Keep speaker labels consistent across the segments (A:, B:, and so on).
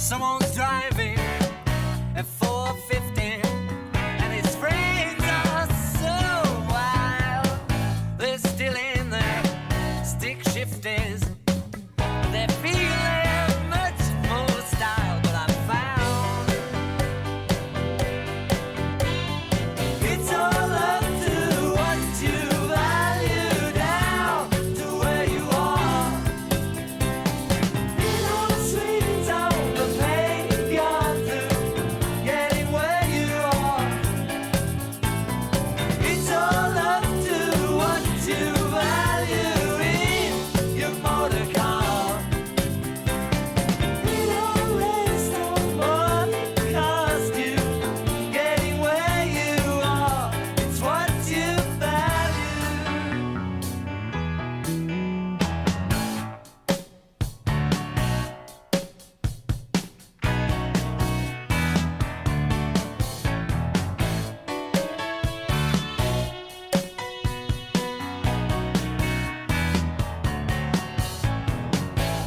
A: Someone's driving at 450 and his friends are so wild. They're still in their stick shifters. They're feeling much more style, but I found it's all up to what you value down to where you are. Little sweet on the pain you've gone through, getting where you are. It's all up to what you value in your motor car. Little less on what it cost you, getting where you are. It's what you value.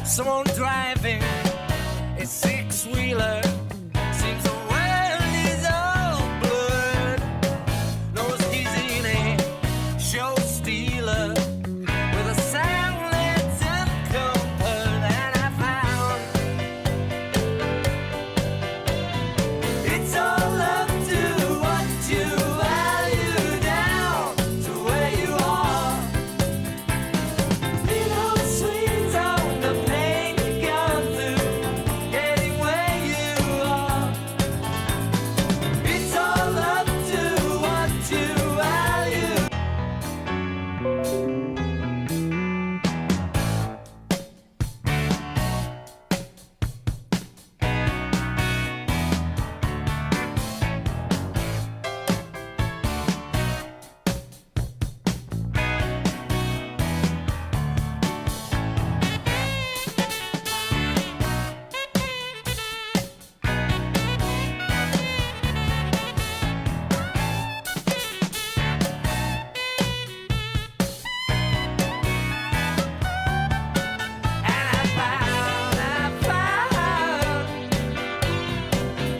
A: Someone driving a six-wheeler. Seems the world is all blurred. Knows he's in a show stealer with a sound that's uncovered. And I found it's all up to what you value down to where you are. Little sweet on the pain you've gone through, getting where you are. It's all up to what you value.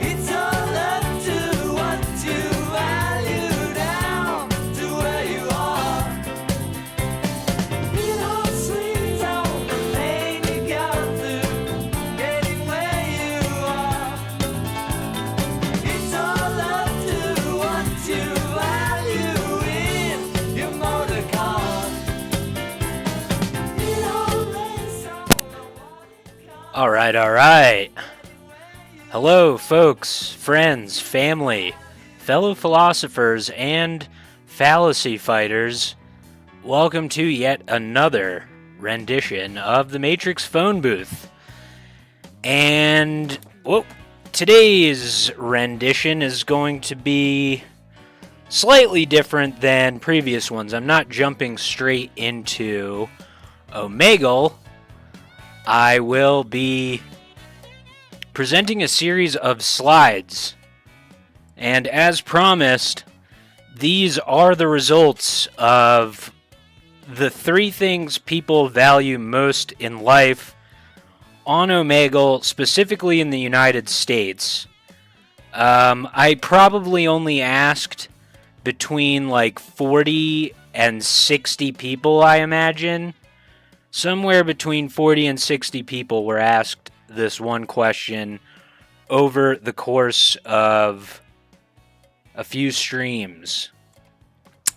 A: It's all up to what you value down to where you are. Little sweet on the pain you've gone through, getting where you are. It's all up to what you value in your motor car. Little less on what it costs.
B: All right. Hello, folks, friends, family, fellow philosophers, and fallacy fighters. Welcome to yet another rendition of the Matrix Phonebooth. And, today's rendition is going to be slightly different than previous ones. I'm not jumping straight into Omegle. I will be presenting a series of slides. And as promised, these are the results of the 3 things people value most in life on Omegle, specifically in the United States. I probably only asked between like 40 and 60 people, I imagine. Somewhere between 40 and 60 people were asked this one question over the course of a few streams.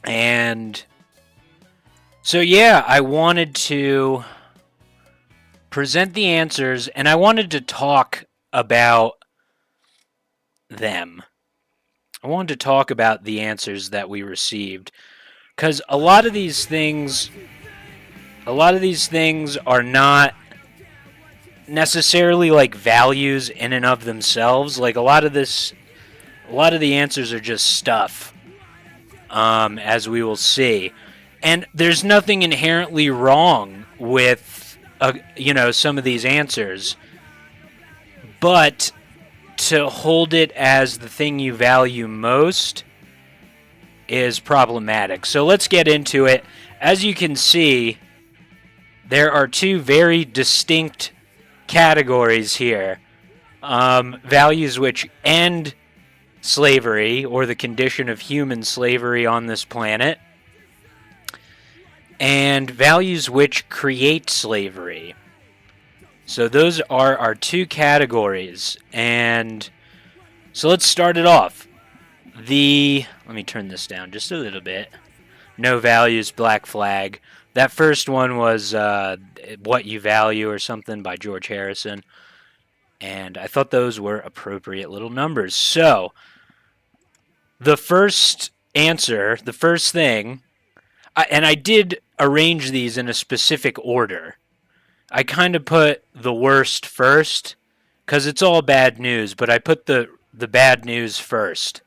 B: And so yeah, I wanted to present the answers, and I wanted to talk about them. I wanted to talk about the answers that we received, because a lot of these things are not necessarily like values in and of themselves. Like a lot of the answers are just stuff, as we will see. And there's nothing inherently wrong with, some of these answers. But to hold it as the thing you value most is problematic. So let's get into it. As you can see, there are 2 very distinct categories here. Values which end slavery or the condition of human slavery on this planet, and values which create slavery. So those are our two categories. And so let's start it off. Let me turn this down just a little bit. No values, black flag. That first one was What You Value or something by George Harrison. And I thought those were appropriate little numbers. So the first answer, the first thing, and I did arrange these in a specific order. I kind of put the worst first, because it's all bad news, but I put the bad news first.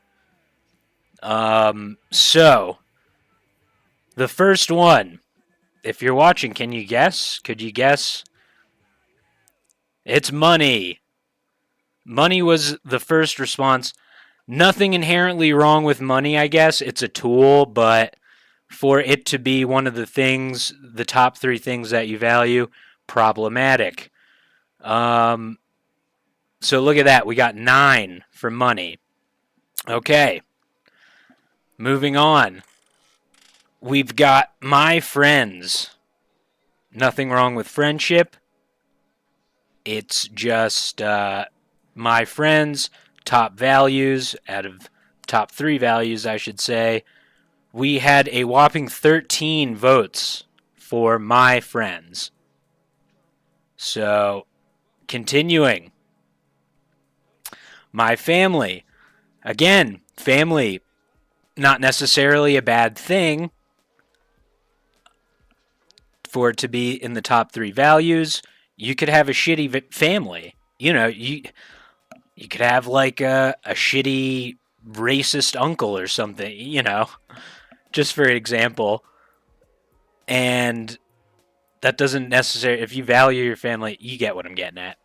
B: So, the first one, if you're watching, can you guess? Could you guess? It's money. Money was the first response. Nothing inherently wrong with money, I guess. It's a tool, but for it to be one of the things, the top three things that you value, problematic. So look at that. We got 9 for money. Okay. Moving on. We've got my friends. Nothing wrong with friendship. It's just my friends, top values, out of top 3 values, I should say. We had a whopping 13 votes for my friends. So, continuing. My family. Again, family, not necessarily a bad thing for it to be in the top 3 values. You could have a shitty family. You know, you could have like a shitty racist uncle or something, you know, just for example. And that doesn't necessarily, if you value your family, you get what I'm getting at.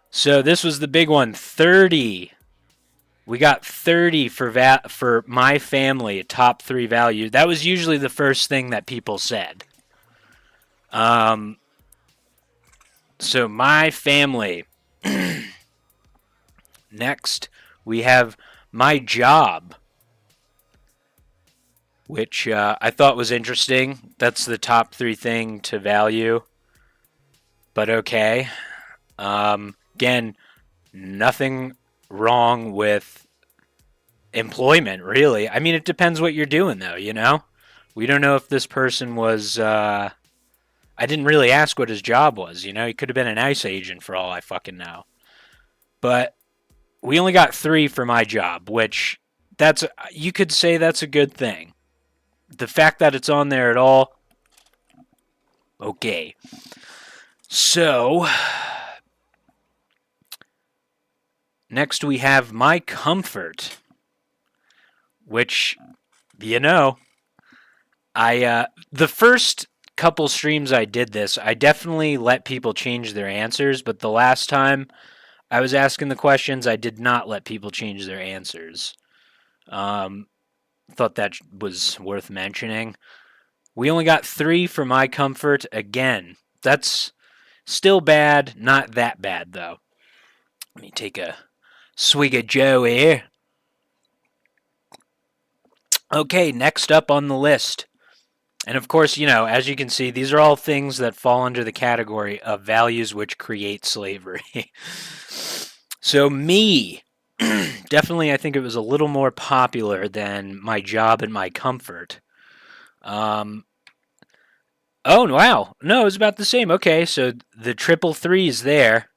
B: So this was the big one, 30. We got 30 for my family, top 3 value. That was usually the first thing that people said. So my family. Next, we have my job, which I thought was interesting. That's the top 3 thing to value. But okay. Again, nothing wrong with employment, really. I mean, it depends what you're doing, though, you know? We don't know if this person was... I didn't really ask what his job was, you know? He could have been an ICE agent for all I fucking know. But we only got 3 for my job, which you could say that's a good thing. The fact that it's on there at all, okay. So, next we have my comfort, which, you know, the first couple streams I did this, I definitely let people change their answers, but the last time I was asking the questions, I did not let people change their answers. Thought that was worth mentioning. We only got 3 for my comfort. Again, that's still bad. Not that bad, though. Let me take a swig of Joe here. Okay, next up on the list. And of course, you know, as you can see, these are all things that fall under the category of values which create slavery. So me, definitely I think it was a little more popular than my job and my comfort. Oh, wow. No, it was about the same. Okay, so the triple threes there.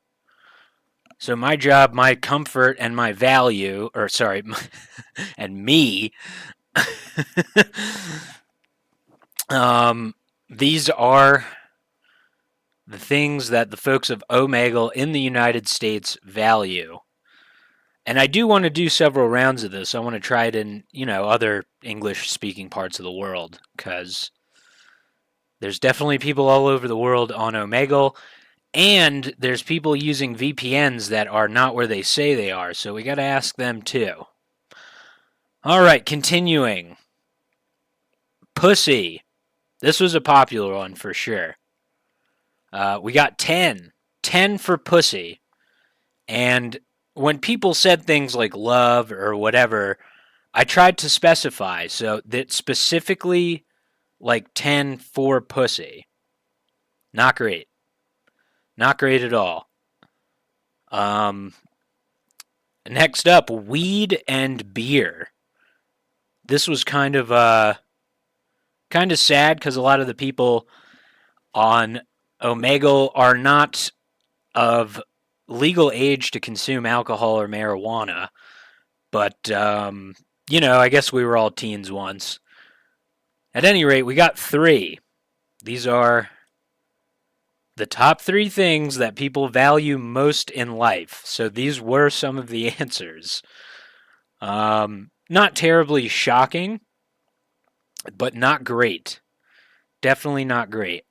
B: So my job, my comfort, and my value, or sorry, and me. These are the things that the folks of Omegle in the United States value. And I do want to do several rounds of this. I want to try it in, you know, other English-speaking parts of the world, because there's definitely people all over the world on Omegle, and there's people using VPNs that are not where they say they are, so we got to ask them too. All right, continuing. Pussy. This was a popular one for sure. We got 10. 10 for pussy. And when people said things like love or whatever, I tried to specify so that specifically like 10 for pussy. Not great. Not great at all. Next up, weed and beer. This was kind of sad because a lot of the people on Omegle are not of legal age to consume alcohol or marijuana. But, I guess we were all teens once. At any rate, we got 3. These are the top 3 things that people value most in life. So these were some of the answers. Not terribly shocking, but not great. Definitely not great.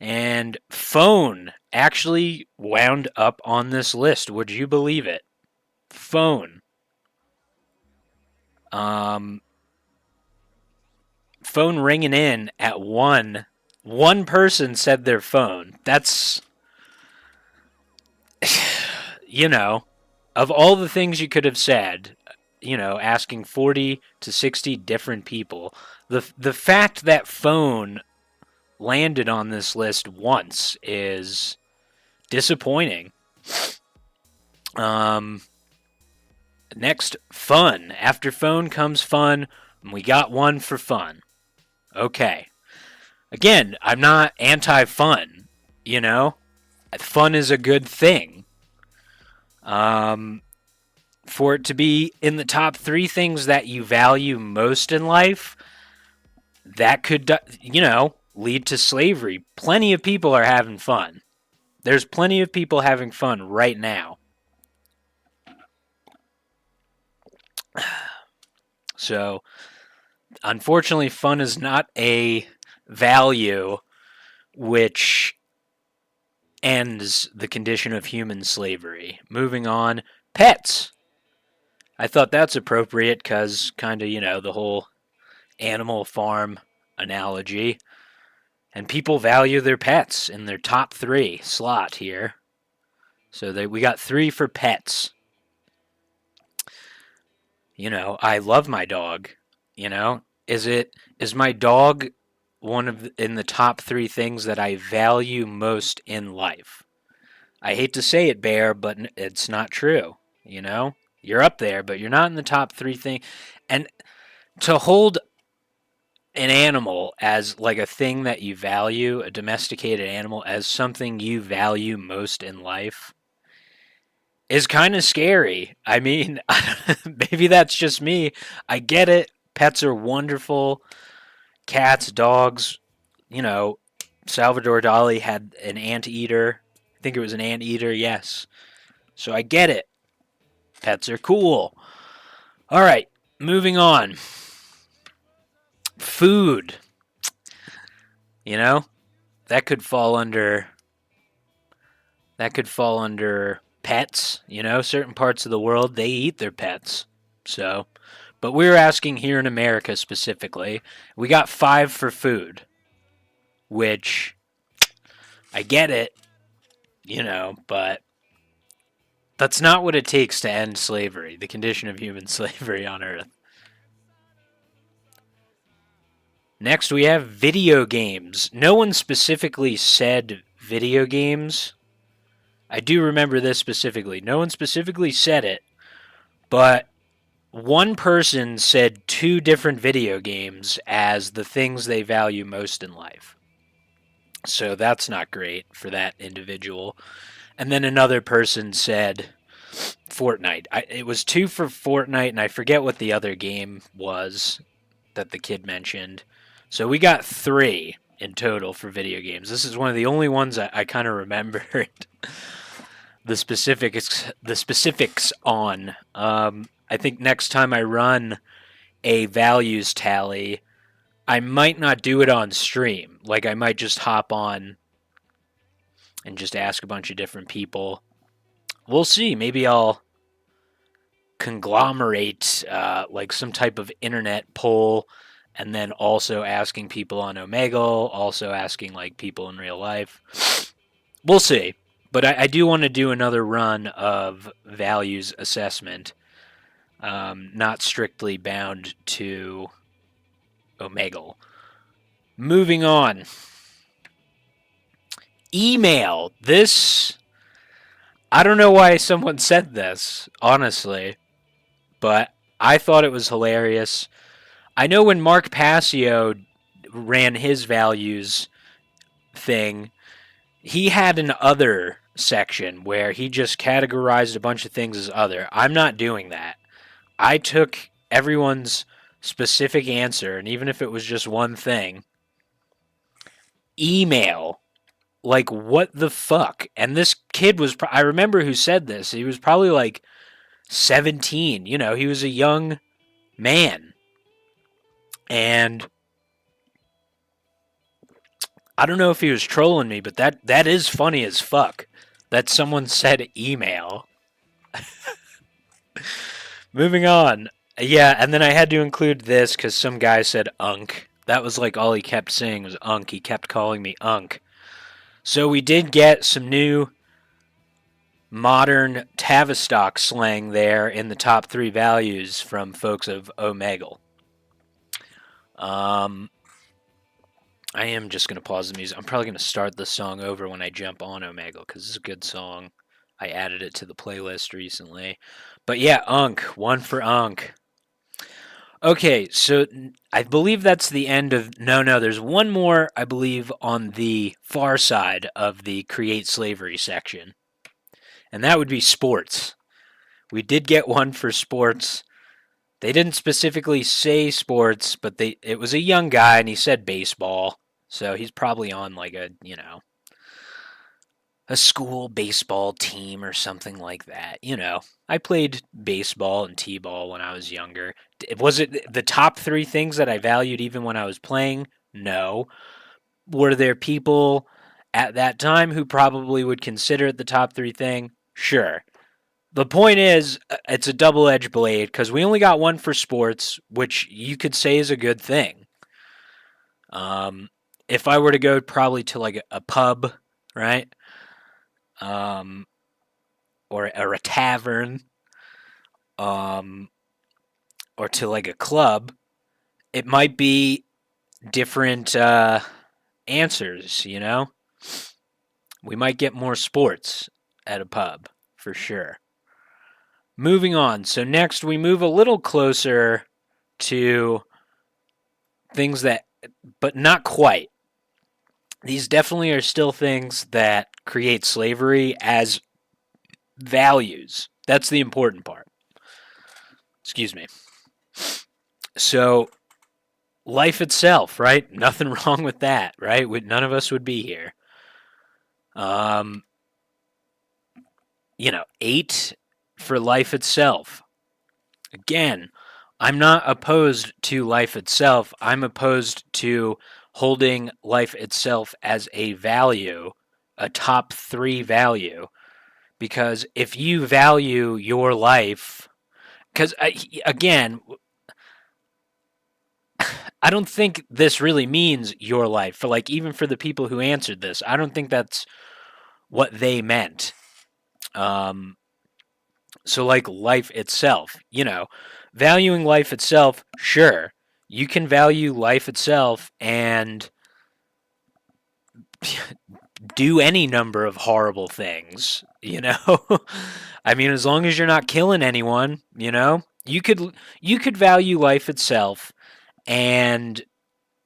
B: And phone actually wound up on this list. Would you believe it? Phone. Phone ringing in at 1. One person said their phone. That's, of all the things you could have said, asking 40 to 60 different people, the fact that phone landed on this list once is disappointing. Next, fun. After phone comes fun, and we got 1 for fun. Okay. Again, I'm not anti-fun, Fun is a good thing. For it to be in the top 3 things that you value most in life, that could, lead to slavery. Plenty of people are having fun. There's plenty of people having fun right now. So, unfortunately, fun is not a value which ends the condition of human slavery. Moving on, pets. I thought that's appropriate because kind of, the whole Animal Farm analogy. And people value their pets in their top 3 slot here. So we got 3 for pets. I love my dog. Is my dog in the top 3 things that I value most in life? I hate to say it, Bear, but it's not true. You're up there, but you're not in the top 3 things. And to hold an animal as like a thing that you value, a domesticated animal, as something you value most in life, is kind of scary. I mean, maybe that's just me. I get it. Pets are wonderful. Cats, dogs, Salvador Dali had an anteater. I think it was an anteater, yes. So I get it. Pets are cool. All right, moving on. Food. That could fall under pets. Certain parts of the world, they eat their pets. So, but we're asking here in America specifically. We got 5 for food, which I get it, but that's not what it takes to end slavery, the condition of human slavery on Earth. Next, we have video games. No one specifically said video games. I do remember this specifically. No one specifically said it, but one person said 2 different video games as the things they value most in life. So that's not great for that individual. And then another person said Fortnite. It was 2 for Fortnite, and I forget what the other game was that the kid mentioned. So we got 3 in total for video games. This is one of the only ones I kind of remembered the specifics on. I think next time I run a values tally, I might not do it on stream. Like, I might just hop on and just ask a bunch of different people. We'll see. Maybe I'll conglomerate like some type of internet poll, and then also asking people on Omegle, also asking like people in real life. We'll see. But I do want to do another run of values assessment, not strictly bound to Omegle. Moving on. Email. This, I don't know why someone said this, honestly, but I thought it was hilarious. I know when Mark Passio ran his values thing, he had an other section where he just categorized a bunch of things as other. I'm not doing that. I took everyone's specific answer, and even if it was just one thing, email. Like, what the fuck? And this kid was, I remember who said this. He was probably like 17. You know, he was a young man. And I don't know if he was trolling me, but that is funny as fuck. That someone said email. Moving on. Yeah, and then I had to include this because some guy said unk. That was like all he kept saying was unk. He kept calling me unk. So we did get some new modern Tavistock slang there in the top 3 values from folks of Omegle. I am just going to pause the music. I'm probably going to start the song over when I jump on Omegle because it's a good song. I added it to the playlist recently. But yeah, unk. One for unk. Okay, so I believe that's the end of... No, there's one more, I believe, on the far side of the create slavery section. And that would be sports. We did get one for sports. They didn't specifically say sports, but it was a young guy, and he said baseball. So he's probably on like a school baseball team or something like that. I played baseball and t-ball when I was younger. Was it the top 3 things that I valued even when I was playing? No. Were there people at that time who probably would consider it the top 3 thing? Sure. The point is, it's a double-edged blade because we only got one for sports, which you could say is a good thing. If I were to go probably to like a pub, right? Or a tavern, or to like a club, it might be different answers, We might get more sports at a pub, for sure. Moving on. So next we move a little closer to things that, but not quite. These definitely are still things that create slavery as values. That's the important part. Excuse me. So, life itself, right? Nothing wrong with that, right? None of us would be here. 8 for life itself. Again, I'm not opposed to life itself. I'm opposed to holding life itself as a value, a top 3 value. Because if you value your life, because again, I don't think this really means your life. For even for the people who answered this, I don't think that's what they meant. So life itself, valuing life itself, sure. You can value life itself and do any number of horrible things, I mean, as long as you're not killing anyone, you could value life itself and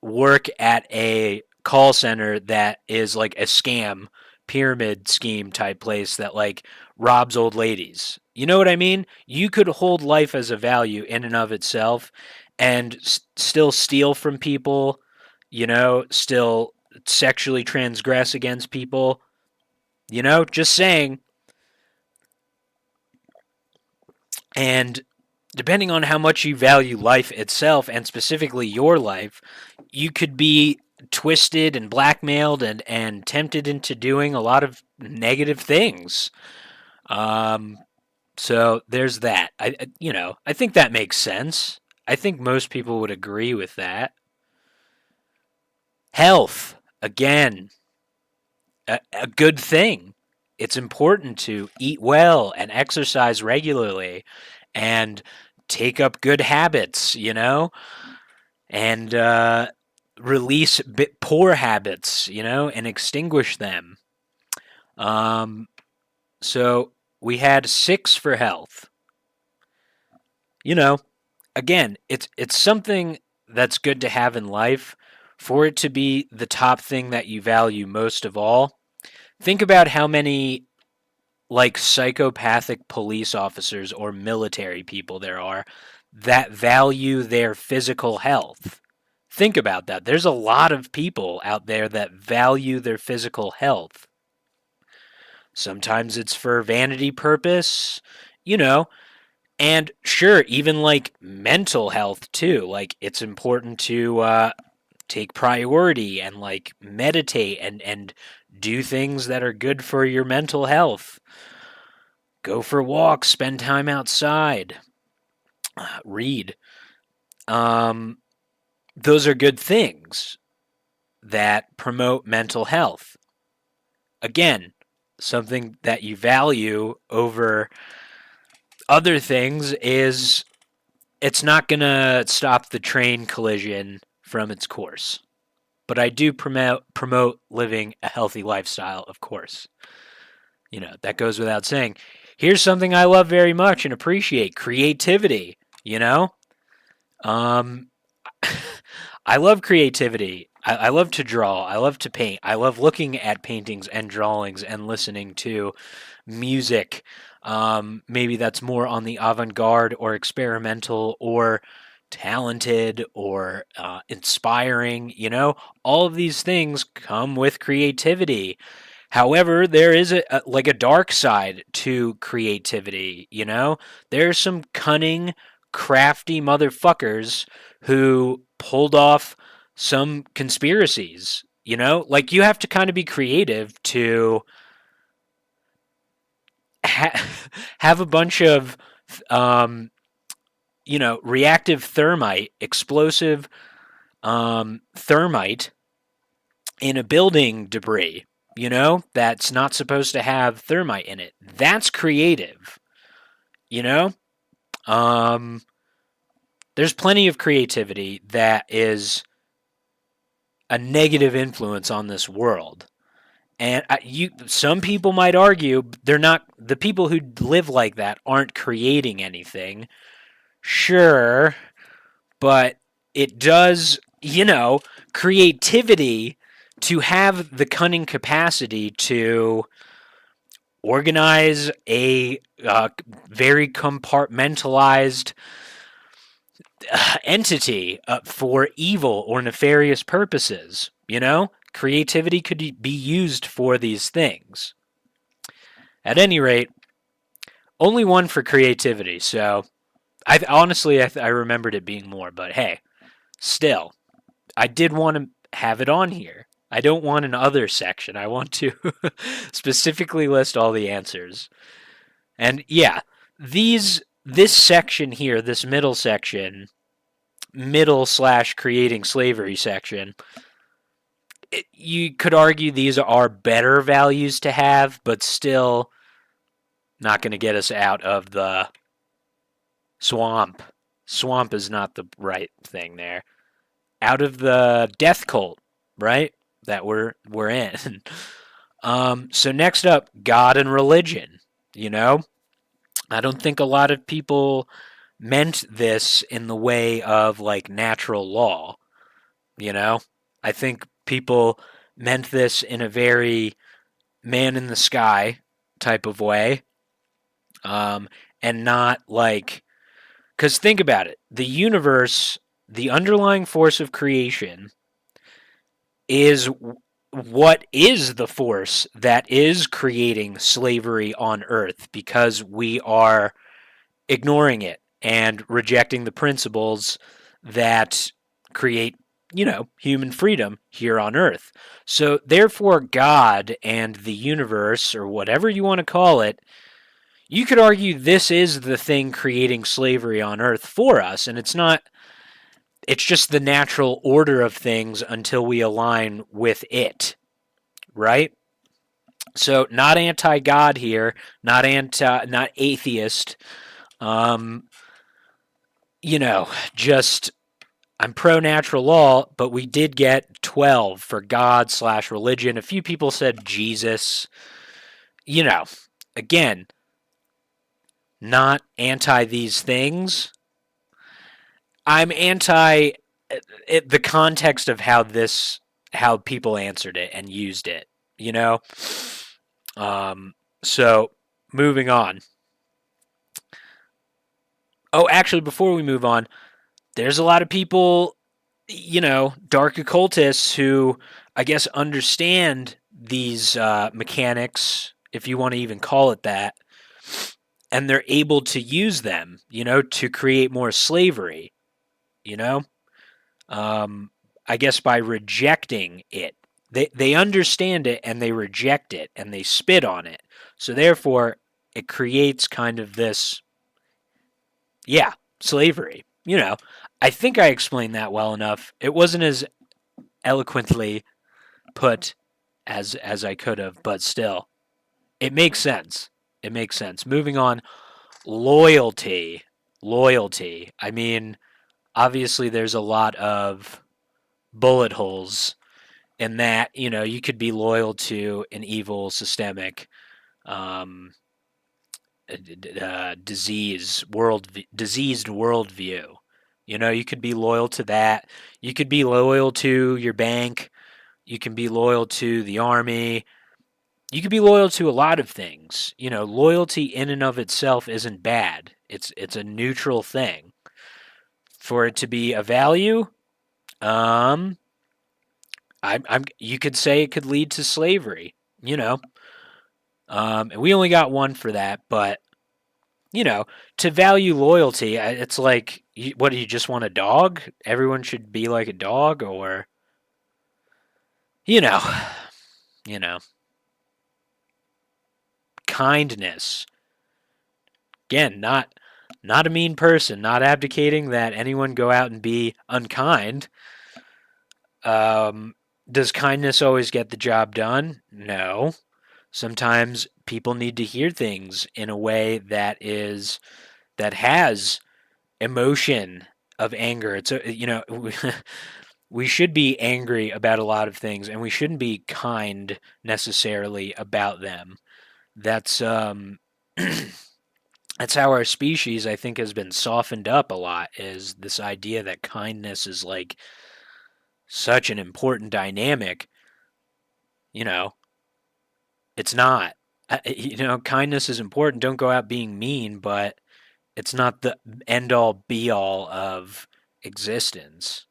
B: work at a call center that is like a scam pyramid scheme type place that robs old ladies. You know what I mean? You could hold life as a value in and of itself and still steal from people, still sexually transgress against people, just saying. And depending on how much you value life itself, and specifically your life, you could be twisted and blackmailed and tempted into doing a lot of negative things. So there's that. I think that makes sense. I think most people would agree with that. Health, again, a good thing. it's important to eat well and exercise regularly and take up good habits, and release poor habits, and extinguish them. So we had 6 for health. Again, it's something that's good to have in life. For it to be the top thing that you value most of all, think about how many like psychopathic police officers or military people there are that value their physical health. Think about that. There's a lot of people out there that value their physical health. Sometimes it's for vanity purpose, and sure, even like mental health too. Like it's important to take priority and like meditate and do things that are good for your mental health. Go for walks, spend time outside, read. Those are good things that promote mental health. Again, something that you value over other things is it's not going to stop the train collision from its course. But I do promote living a healthy lifestyle, of course. That goes without saying. Here's something I love very much and appreciate: creativity, I love creativity. I love to draw. I love to paint. I love looking at paintings and drawings and listening to music. Maybe that's more on the avant-garde or experimental or talented or inspiring. All of these things come with creativity. However, there is a dark side to creativity. There's some cunning, crafty motherfuckers who pulled off some conspiracies. You have to kind of be creative to have a bunch of reactive thermite, explosive thermite in a building debris, that's not supposed to have thermite in it. That's creative, There's plenty of creativity that is a negative influence on this world. And some people might argue they're not, the people who live like that aren't creating anything. Sure, but it does, creativity, to have the cunning capacity to organize a very compartmentalized entity for evil or nefarious purposes. Creativity could be used for these things. At any rate, only 1 for creativity, so I remembered it being more, but hey, still, I did want to have it on here. I don't want an other section. I want to specifically list all the answers. And yeah, this section here, this middle section, middle/creating slavery section, you could argue these are better values to have, but still not going to get us out of the swamp. Swamp is not the right thing there. Out of the death cult, right? That we're in. So next up, God and religion. I don't think a lot of people meant this in the way of like natural law. I think people meant this in a very man in the sky type of way. And not like, because think about it, the universe, the underlying force of creation, is what is the force that is creating slavery on Earth, because we are ignoring it and rejecting the principles that create, human freedom here on Earth. So therefore, God and the universe, or whatever you want to call it, you could argue this is the thing creating slavery on Earth for us, and it's not. It's just the natural order of things until we align with it, right? So not anti-God here, not atheist. Um, just I'm pro natural law, but we did get 12 for God/religion. A few people said Jesus. You know, again, not anti these things. I'm anti the context of how people answered it and used it. You know, so moving on. Oh, actually, before we move on, there's a lot of people, dark occultists who I guess understand these mechanics, if you want to even call it that, and they're able to use them, to create more slavery, you know? I guess by rejecting it. They understand it and they reject it and they spit on it. So therefore, it creates kind of this, yeah, slavery. I think I explained that well enough. It wasn't as eloquently put as I could have, but still, it makes sense. It makes sense. Moving on, loyalty. Loyalty. I mean, obviously, there's a lot of bullet holes in that. You could be loyal to an evil systemic um, diseased worldview. You could be loyal to that. You could be loyal to your bank. You can be loyal to the army. You could be loyal to a lot of things. Loyalty in and of itself isn't bad. It's a neutral thing. For it to be a value, you could say it could lead to slavery. And we only got one for that, but to value loyalty, it's like, what do you just want a dog? Everyone should be like a dog, or you know, you know, kindness. Again, not a mean person, not abdicating that anyone go out and be unkind. Does kindness always get the job done? No. Sometimes people need to hear things in a way that has emotion of anger. It's we should be angry about a lot of things, and we shouldn't be kind necessarily about them. That's that's how our species, I think, has been softened up a lot. Is this idea that kindness is like such an important dynamic? It's not. Kindness is important. Don't go out being mean, but it's not the end all be all of existence.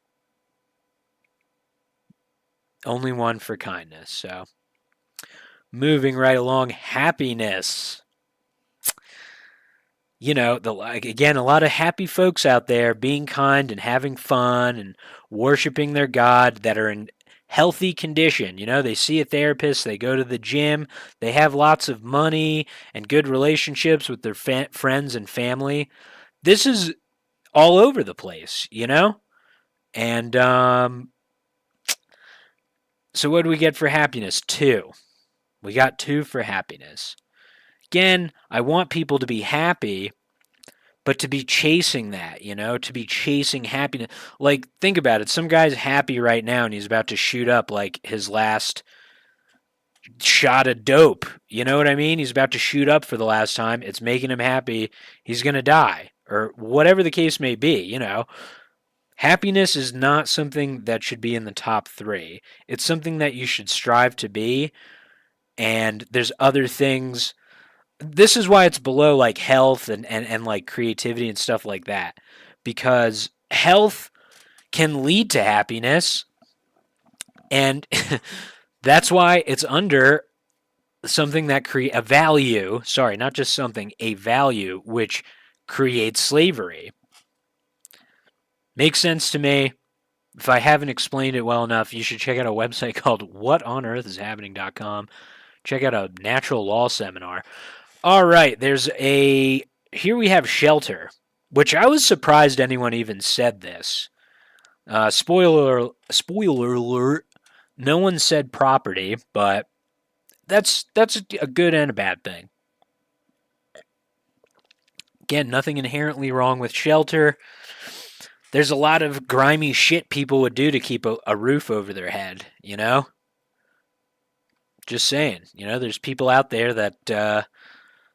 B: Only one for kindness. So, moving right along, happiness. Again, a lot of happy folks out there being kind and having fun and worshiping their God that are in healthy condition. They see a therapist, they go to the gym, they have lots of money and good relationships with their friends and family. This is all over the place, And so what do we get for happiness? 2. We got 2 for happiness. Again, I want people to be happy, but to be chasing that, to be chasing happiness. Like, think about it. Some guy's happy right now and he's about to shoot up like his last shot of dope. You know what I mean? He's about to shoot up for the last time. It's making him happy. He's going to die, or whatever the case may be, Happiness is not something that should be in the top 3. It's something that you should strive to be. And there's other things. This is why it's below like health and like creativity and stuff like that. Because health can lead to happiness. And that's why it's under something that create a value. Sorry, not just something, a value which creates slavery. Makes sense to me. If I haven't explained it well enough, you should check out a website called whatonearthishappening.com. Check out a natural law seminar. All right, here we have shelter, which I was surprised anyone even said this. Spoiler alert, no one said property, but that's a good and a bad thing. Again, nothing inherently wrong with shelter. There's a lot of grimy shit people would do to keep a roof over their head, you know? Just saying. You know, there's people out there that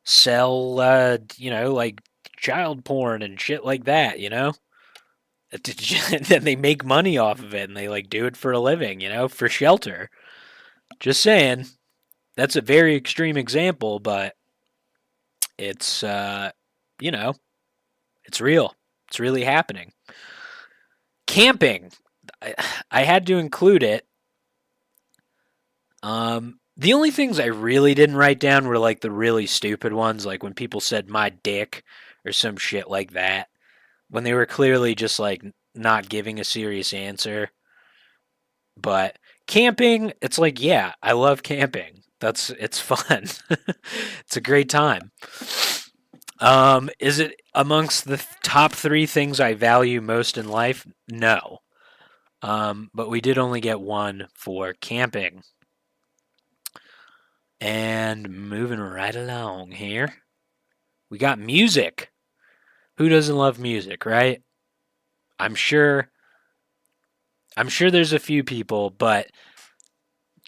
B: sell, like child porn and shit like that, you know? Then they make money off of it and they like do it for a living, you know, for shelter. Just saying. That's a very extreme example, but it's, you know, it's real. It's really happening. Camping. I had to include it. The only things I really didn't write down were like the really stupid ones, like when people said my dick or some shit like that, when they were clearly just like not giving a serious answer. But camping, it's like, yeah, I love camping. It's fun. It's a great time. Is it amongst the top 3 things I value most in life? No. But we did only get one for camping. And moving right along here, we got music. Who doesn't love music, right? I'm sure there's a few people, but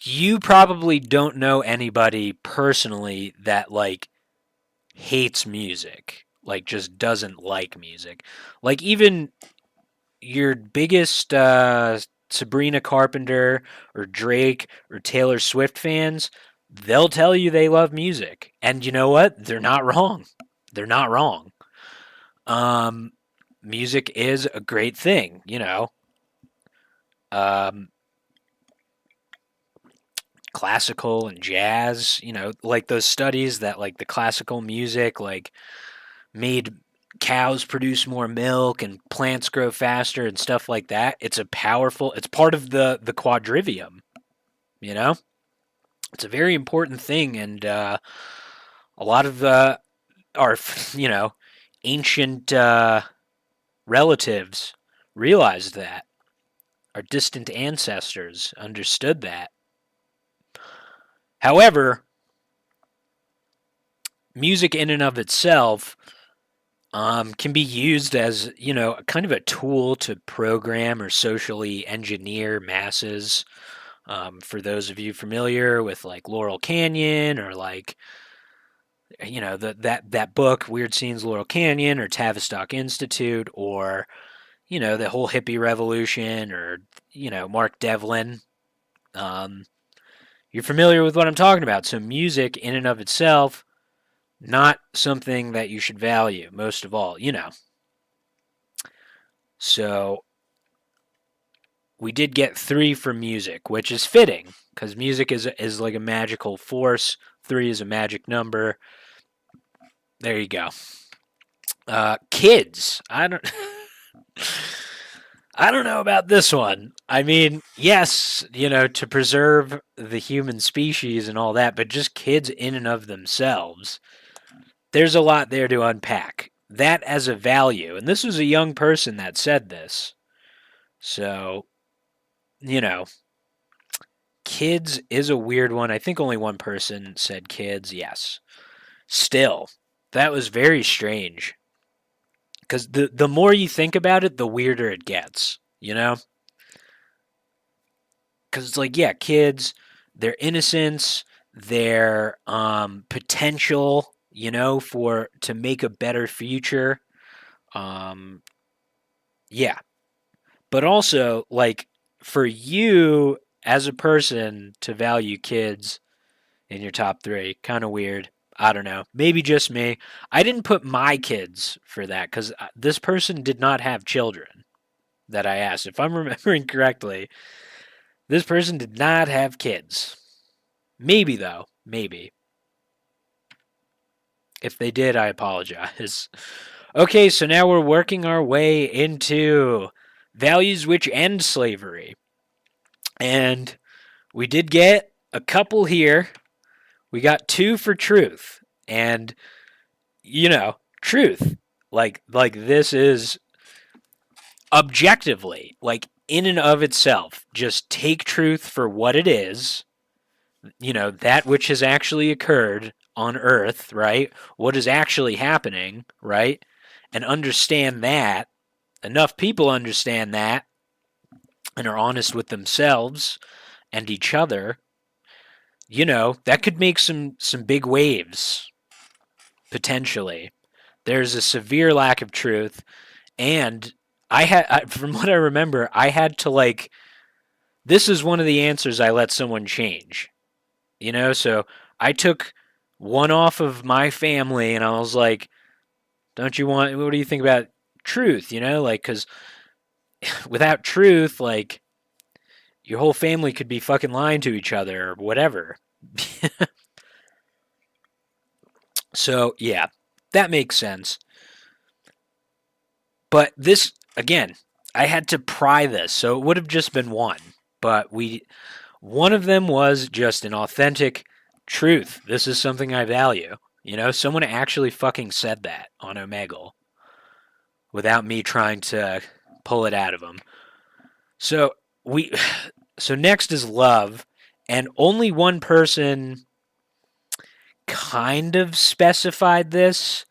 B: you probably don't know anybody personally that like hates music, like just doesn't like music. Like even your biggest Sabrina Carpenter or Drake or Taylor Swift fans, they'll tell you they love music. And you know what? They're not wrong. They're not wrong. Music is a great thing, you know. Classical and jazz, you know, like those studies that like the classical music like made cows produce more milk and plants grow faster and stuff like that. It's part of the quadrivium, you know? It's a very important thing, and a lot of our, you know, ancient relatives realized that. Our distant ancestors understood that. However, music in and of itself can be used as, you know, kind of a tool to program or socially engineer masses. For those of you familiar with like Laurel Canyon or like, you know, that book, Weird Scenes, Laurel Canyon, or Tavistock Institute, or, you know, the whole hippie revolution, or, you know, Mark Devlin. You're familiar with what I'm talking about. So music in and of itself, not something that you should value, most of all, you know. So we did get 3 for music, which is fitting, because music is like a magical force. 3 is a magic number. There you go. Kids. I don't know about this one. I mean, yes, you know, to preserve the human species and all that, but just kids in and of themselves. There's a lot there to unpack. That as a value, and this was a young person that said this. So, you know, kids is a weird one. I think only one person said kids, yes. Still, that was very strange. Because the more you think about it, the weirder it gets, you know? Because it's like, yeah, kids, their innocence, their potential, you know, to make a better future. Yeah. But also, like, for you as a person to value kids in your top 3, kind of weird. I don't know. Maybe just me. I didn't put my kids for that because this person did not have children that I asked. If I'm remembering correctly, this person did not have kids. Maybe, though. Maybe. If they did, I apologize. Okay, so now we're working our way into values which end slavery. And we did get a couple here. We got 2 for truth. And, you know, truth. Like this is objectively, like in and of itself, just take truth for what it is. that which has actually occurred on Earth, right? What is actually happening, right? And understand that, enough people understand that and are honest with themselves and each other, that could make some big waves potentially. There's a severe lack of truth, and from what I remember, I had to like this is one of the answers I let someone change. So I took one off of my family and I was like, what do you think about truth? Like, because without truth, like, your whole family could be fucking lying to each other or whatever. So, yeah, that makes sense. But this, again, I had to pry this, so it would have just been one. But one of them was just an authentic truth. This is something I value. Someone actually fucking said that on Omegle without me trying to pull it out of them. So so next is love, and only one person kind of specified this.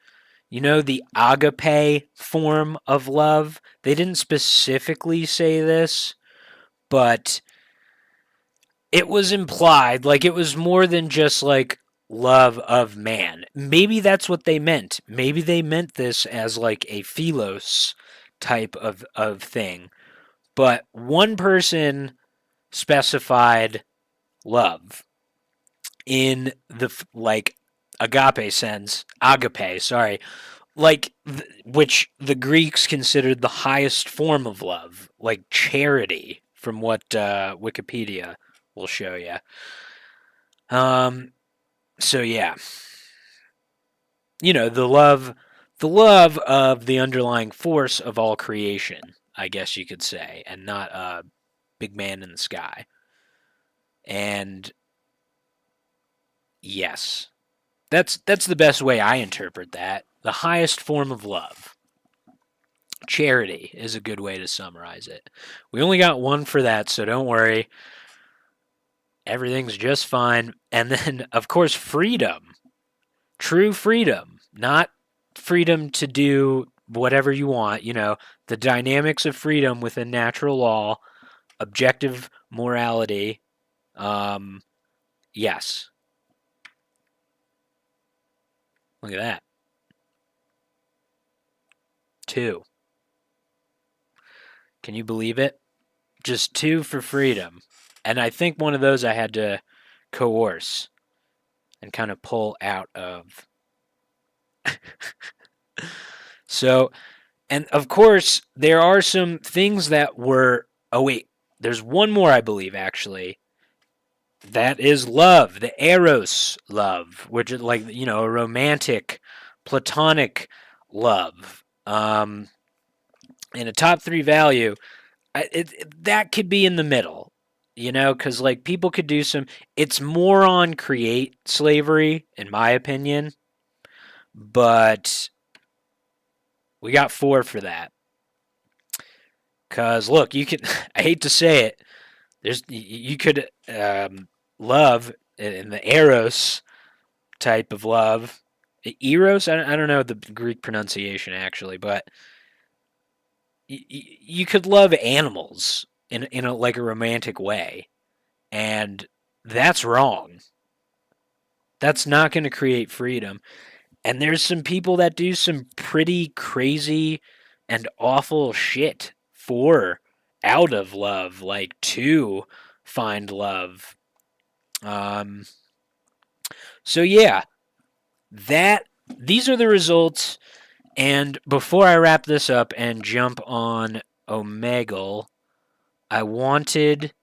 B: The agape form of love. They didn't specifically say this, but it was implied, like it was more than just like love of man. Maybe that's what they meant. Maybe they meant this as like a philos type of thing. But one person specified love in the like agape sense, sorry, like which the Greeks considered the highest form of love, like charity, from what Wikipedia will show you. So yeah, the love of the underlying force of all creation, I guess you could say, and not a big man in the sky. And yes, that's the best way I interpret that. The highest form of love. Charity is a good way to summarize it. We only got one for that, so don't worry. Everything's just fine. And then, of course, freedom. True freedom. Not freedom to do whatever you want. The dynamics of freedom within natural law, objective morality. Yes. Look at that. 2. Can you believe it? Just 2 for freedom. And I think one of those I had to coerce and kind of pull out of. So, and of course, there are some things that were. Oh, wait. There's one more, I believe, actually. That is love, the eros love, which is like, a romantic, platonic love. And a top 3 value, that could be in the middle, because like people could do it's more on create slavery, in my opinion, but we got 4 for that. Because look, you could, I hate to say it, you could love in the eros type of love, eros. I don't know the Greek pronunciation actually, but you could love animals in a like a romantic way, and that's wrong. That's not going to create freedom. And there's some people that do some pretty crazy and awful shit for out of love, like to find love. So yeah, these are the results. And before I wrap this up and jump on Omegle, I wanted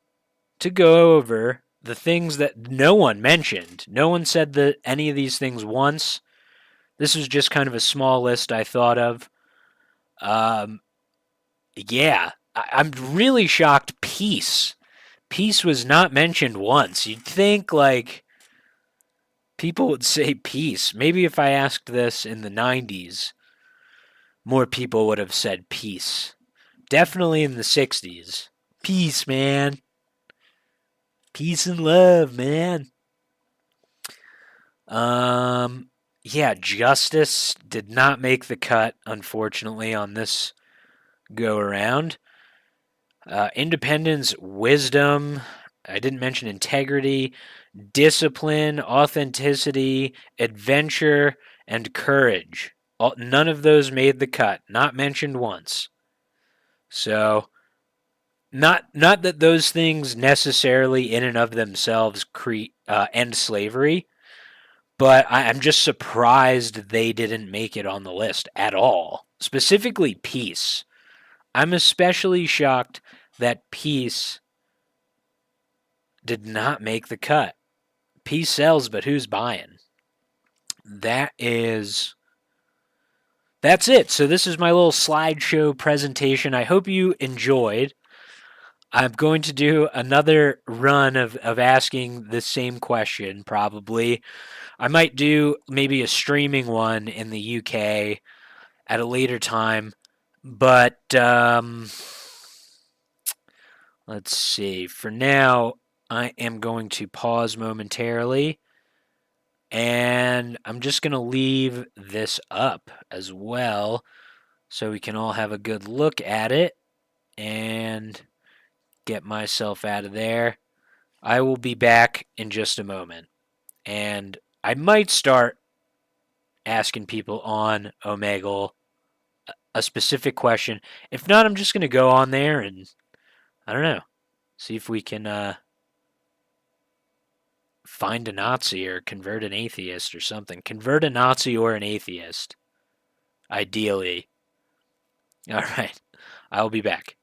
B: to go over the things that no one mentioned. No one said any of these things once. This was just kind of a small list I thought of. Yeah, I'm really shocked. Peace was not mentioned once. You'd think like people would say peace. Maybe if I asked this in the 90s, more people would have said peace. Definitely in the 60s. Peace, man. Peace and love, man. Yeah, Justice did not make the cut, unfortunately, on this go around. Independence, wisdom. I didn't mention integrity, discipline, authenticity, adventure, and courage. None of those made the cut. Not mentioned once. So, not that those things necessarily, in and of themselves, end slavery, but I'm just surprised they didn't make it on the list at all. Specifically, peace. I'm especially shocked that peace did not make the cut. Peace sells, but who's buying? That's it. So this is my little slideshow presentation. I hope you enjoyed. I'm going to do another run of asking the same question, probably. I might do maybe a streaming one in the UK at a later time, but let's see. For now, I am going to pause momentarily, and I'm just going to leave this up as well so we can all have a good look at it and get myself out of there. I will be back in just a moment, and I might start asking people on Omegle a specific question. If not, I'm just going to go on there and, I don't know, see if we can find a Nazi or convert an atheist or something. Convert a Nazi or an atheist, ideally. All right, I'll be back.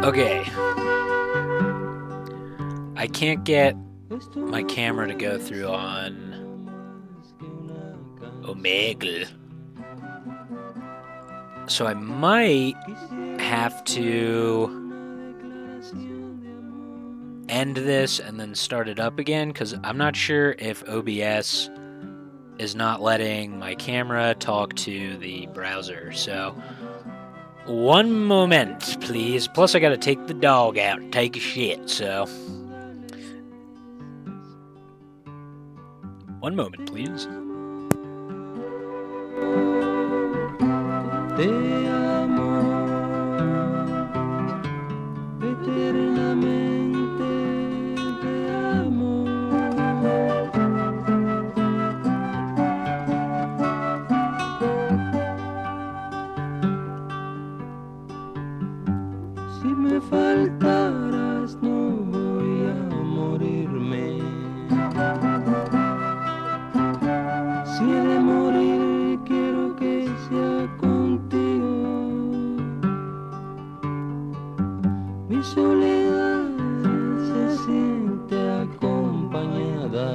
B: Okay. I can't get my camera to go through on Omegle. So I might have to end this and then start it up again, because I'm not sure if OBS is not letting my camera talk to the browser. So one moment, please. Plus I gotta take the dog out and take a shit, so one moment, please.
A: Te amo eternamente, te amo. Si me faltaras no voy a morirme. Si he de morir quiero que sea contigo. Mi soledad se siente acompañada.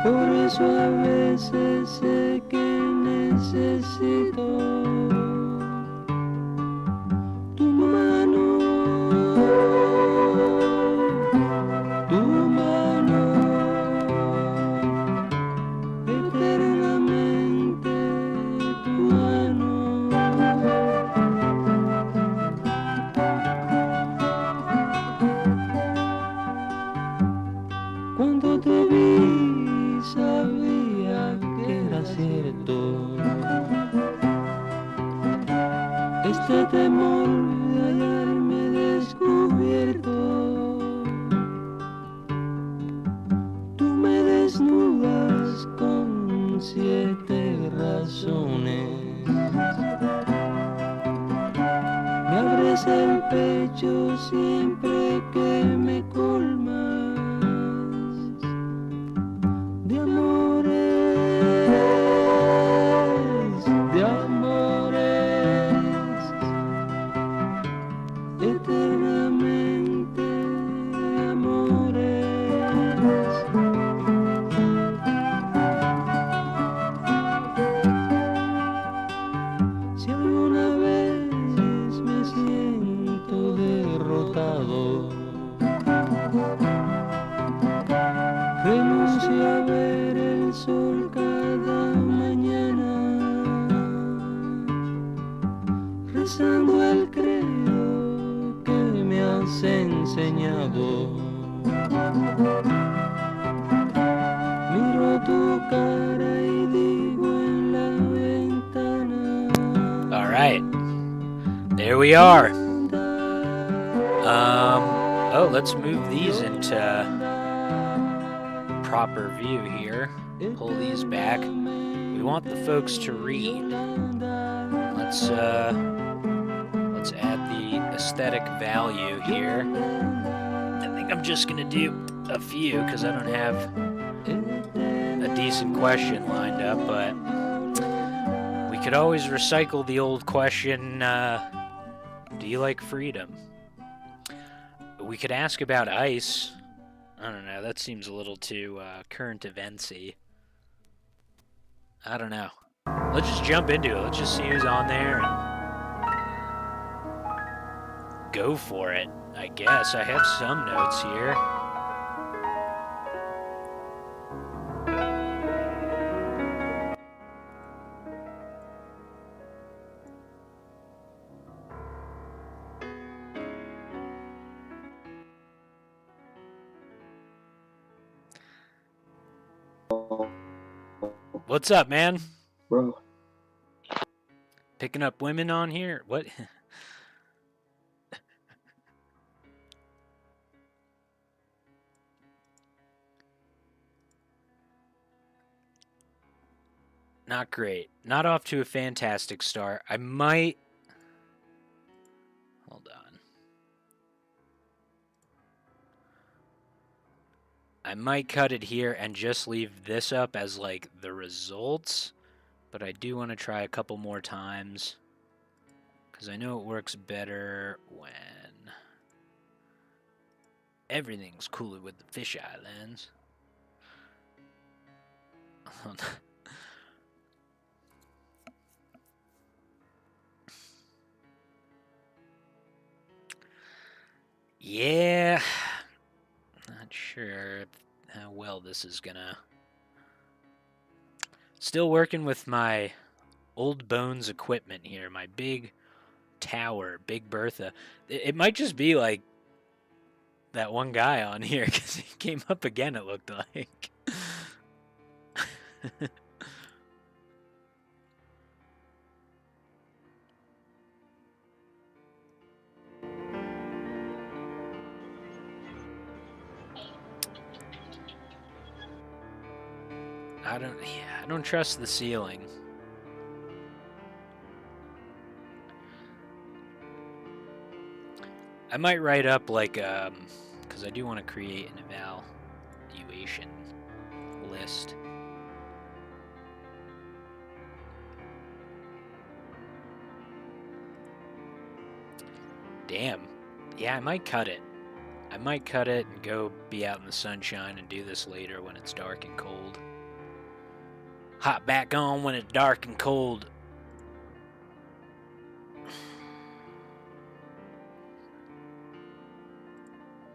A: Por eso a veces sé que necesito tu mano, tu mano, eternamente tu mano. Cuando te vi sabía que era cierto este temor de hallarme descubierto. Tú me desnudas con 7 razones, me abres el pecho siempre que me colmas de amores, de amores, eternamente de amores. Si alguna vez me siento derrotado, renuncio a ver el sol cada mañana, rezando el credo que me has enseñado. Miro tu cara y digo en la ventana.
B: All right, there we are. Oh, let's move these into proper view here. Pull these back. We want the folks to read. Let's add the aesthetic value here. I think I'm just gonna do a few because I don't have a decent question lined up, but we could always recycle the old question, do you like freedom? We could ask about ice. I don't know, that seems a little too current events-y. I don't know. Let's just jump into it. Let's just see who's on there and go for it, I guess. I have some notes here. What's up, man?
C: Bro,
B: Picking up women on here? What? Not great. Not off to a fantastic start. I might... Hold on. I might cut it here and just leave this up as, like, the results. But I do want to try a couple more times. Because I know it works better when everything's cooler with the fisheye lens. Yeah, not sure how well this is gonna. Still working with my old bones equipment here, my big tower, Big Bertha. It might just be like that one guy on here because he came up again, it looked like. I don't trust the ceiling. I might write up like because I do want to create an evaluation list. Damn. Yeah, I might cut it. I might cut it and go be out in the sunshine and do this later when it's dark and cold. Hop back on when it's dark and cold.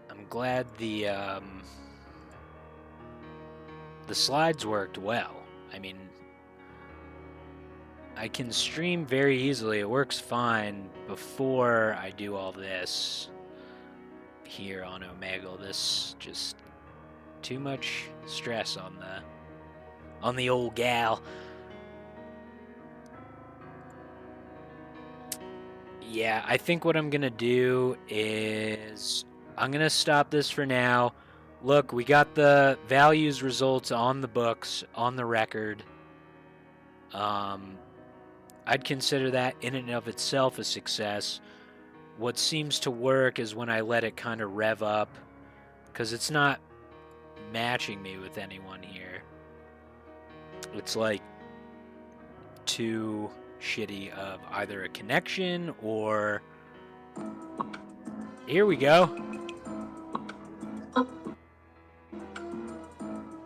B: I'm glad the slides worked well. I mean, I can stream very easily. It works fine before I do all this here on Omegle. This just too much stress on the old gal. Yeah, I think what I'm gonna do is I'm gonna stop this for now. Look, we got the values results on the books, on the record. I'd consider that in and of itself a success. What seems to work is when I let it kind of rev up, because it's not matching me with anyone here. It's like too shitty of either a connection or... Here we go.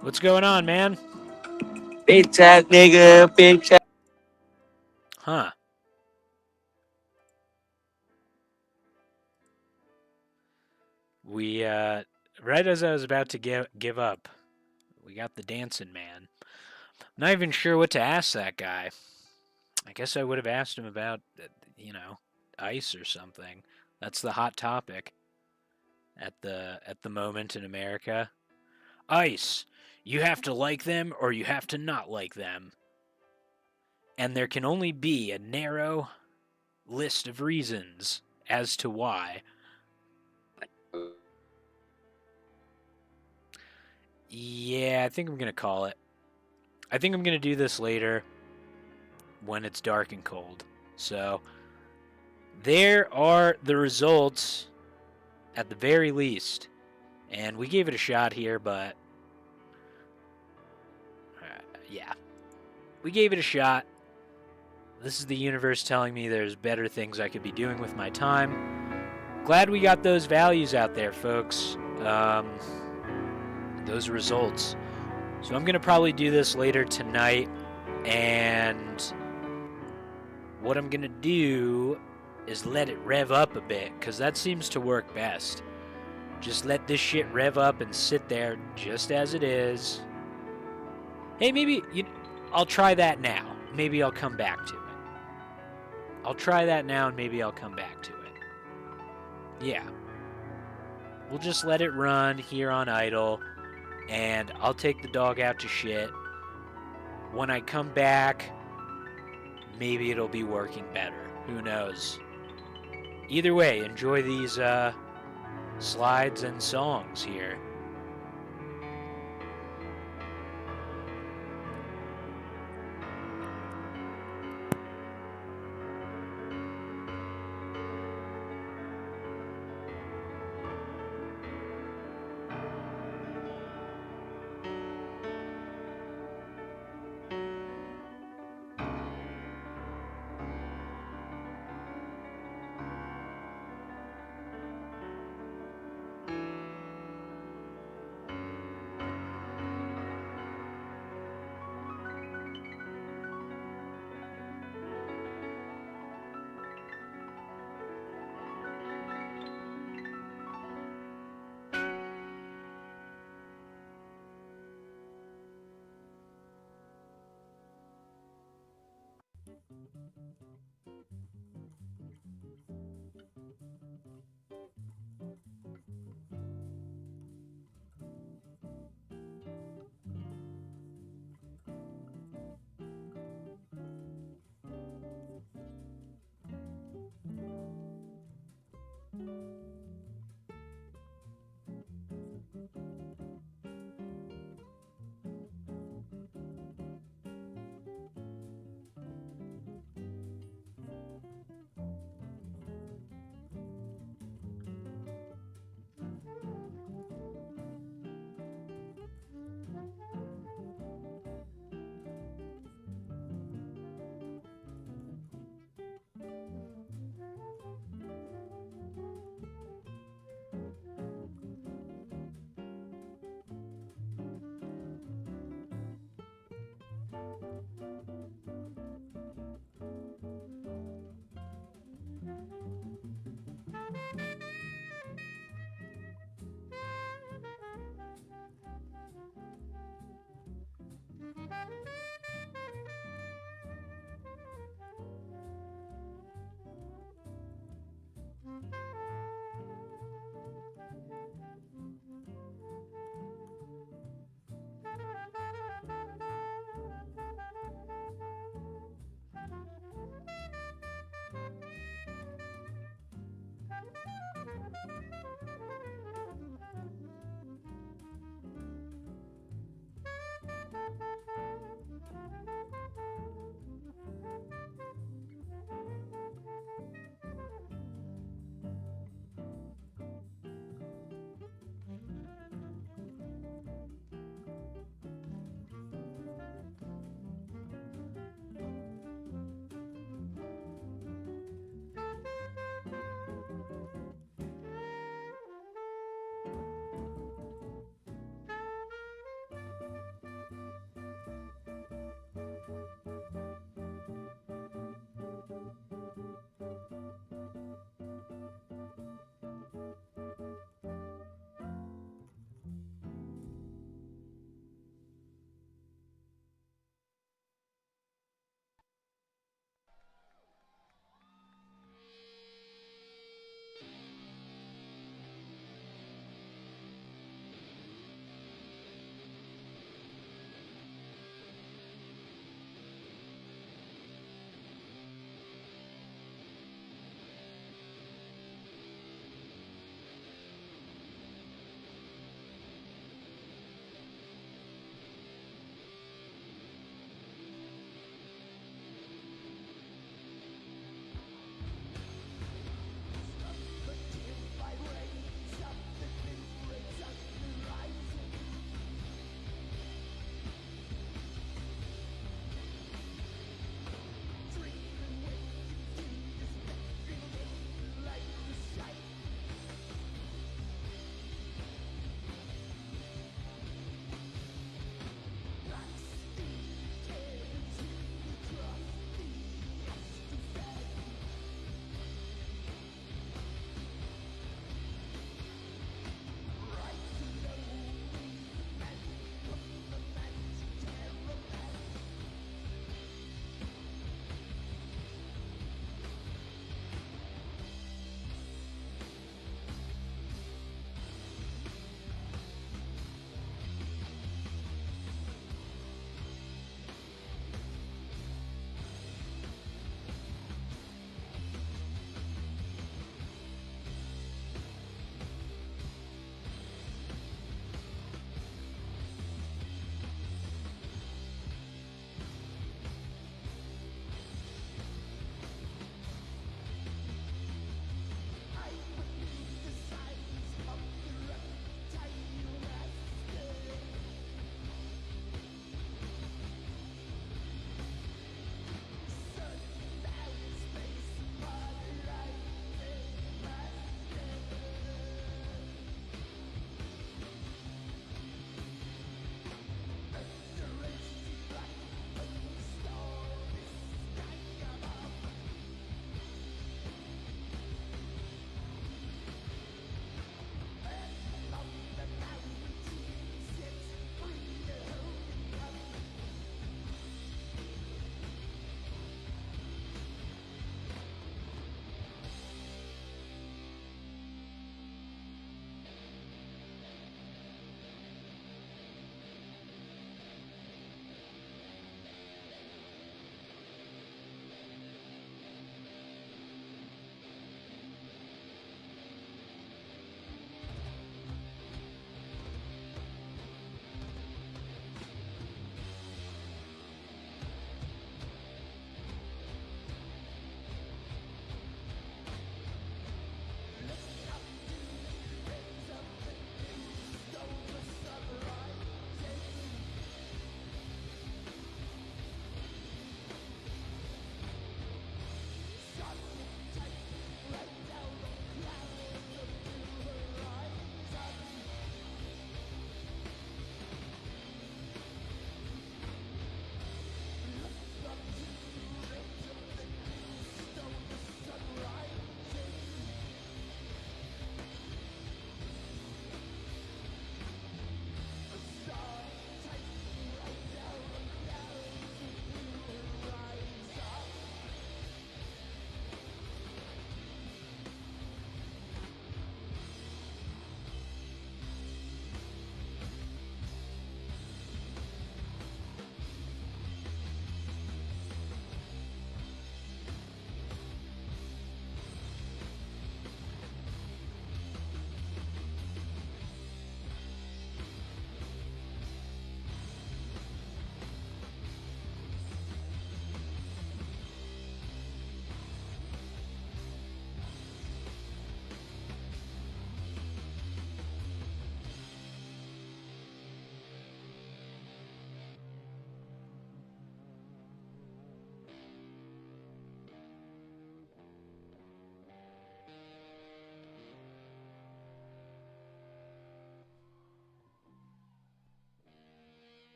B: What's going on, man?
C: Big chat, nigga. Big chat.
B: Huh. We, right as I was about to give up, we got the dancing man. Not even sure what to ask that guy. I guess I would have asked him about, ice or something. That's the hot topic at the moment in America. Ice. You have to like them or you have to not like them. And there can only be a narrow list of reasons as to why. Yeah, I think I'm going to call it. I think I'm going to do this later when it's dark and cold. So, there are the results at the very least. And we gave it a shot here, but... yeah. We gave it a shot. This is the universe telling me there's better things I could be doing with my time. Glad we got those values out there, folks. Those results. So I'm going to probably do this later tonight. And what I'm going to do is let it rev up a bit, because that seems to work best. Just let this shit rev up and sit there just as it is. Hey, maybe I'll try that now. Maybe I'll come back to it. I'll try that now and maybe I'll come back to it. Yeah. We'll just let it run here on idle, and I'll take the dog out to shit. When I come back, maybe it'll be working better. Who knows? Either way, enjoy these slides and songs here.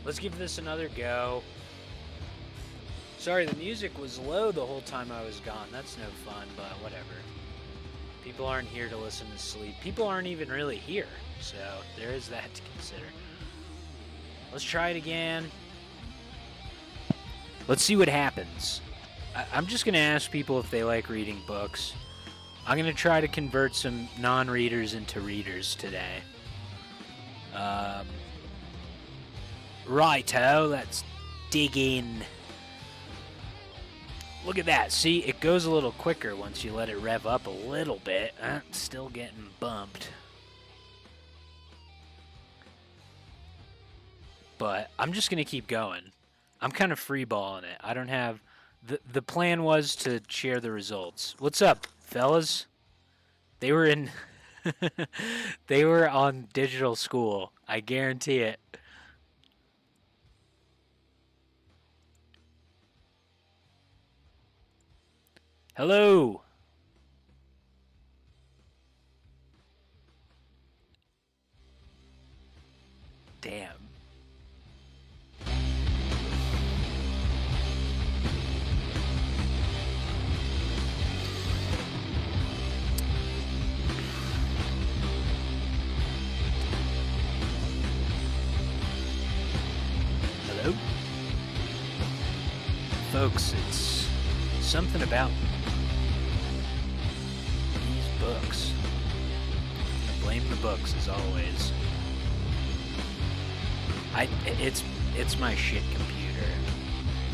B: Let's give this another go. Sorry, the music was low the whole time I was gone. That's no fun, but whatever. People aren't here to listen to sleep. People aren't even really here, so there is that to consider. Let's try it again. Let's see what happens. I'm just going to ask people if they like reading books. I'm going to try to convert some non-readers into readers today. Righto, let's dig in. Look at that. See, it goes a little quicker once you let it rev up a little bit. Still getting bumped. But I'm just going to keep going. I'm kind of freeballing it. I don't have... The plan was to share the results. What's up, fellas? They were in... they were on digital school. I guarantee it. Hello. Damn. Hello? Folks, it's something about these books. I blame the books as always. It's my shit computer,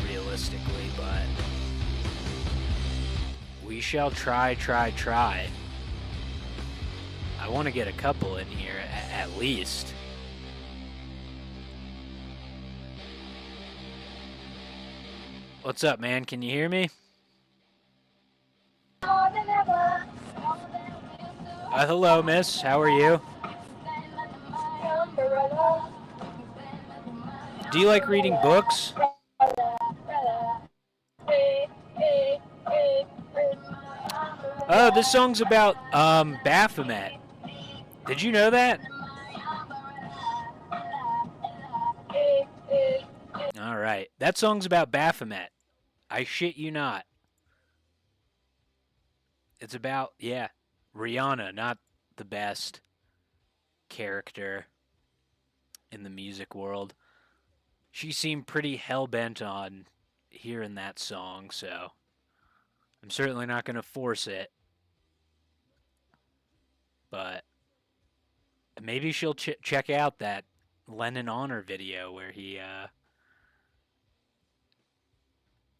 B: realistically, but we shall try. I want to get a couple in here at least. What's up, man? Can you hear me? Hello, miss. How are you? Do you like reading books? Oh, this song's about Baphomet. Did you know that? All right. That song's about Baphomet. I shit you not. It's about, yeah, Rihanna, not the best character in the music world. She seemed pretty hell-bent on hearing that song, so I'm certainly not going to force it. But maybe she'll check out that Lennon Honor video where he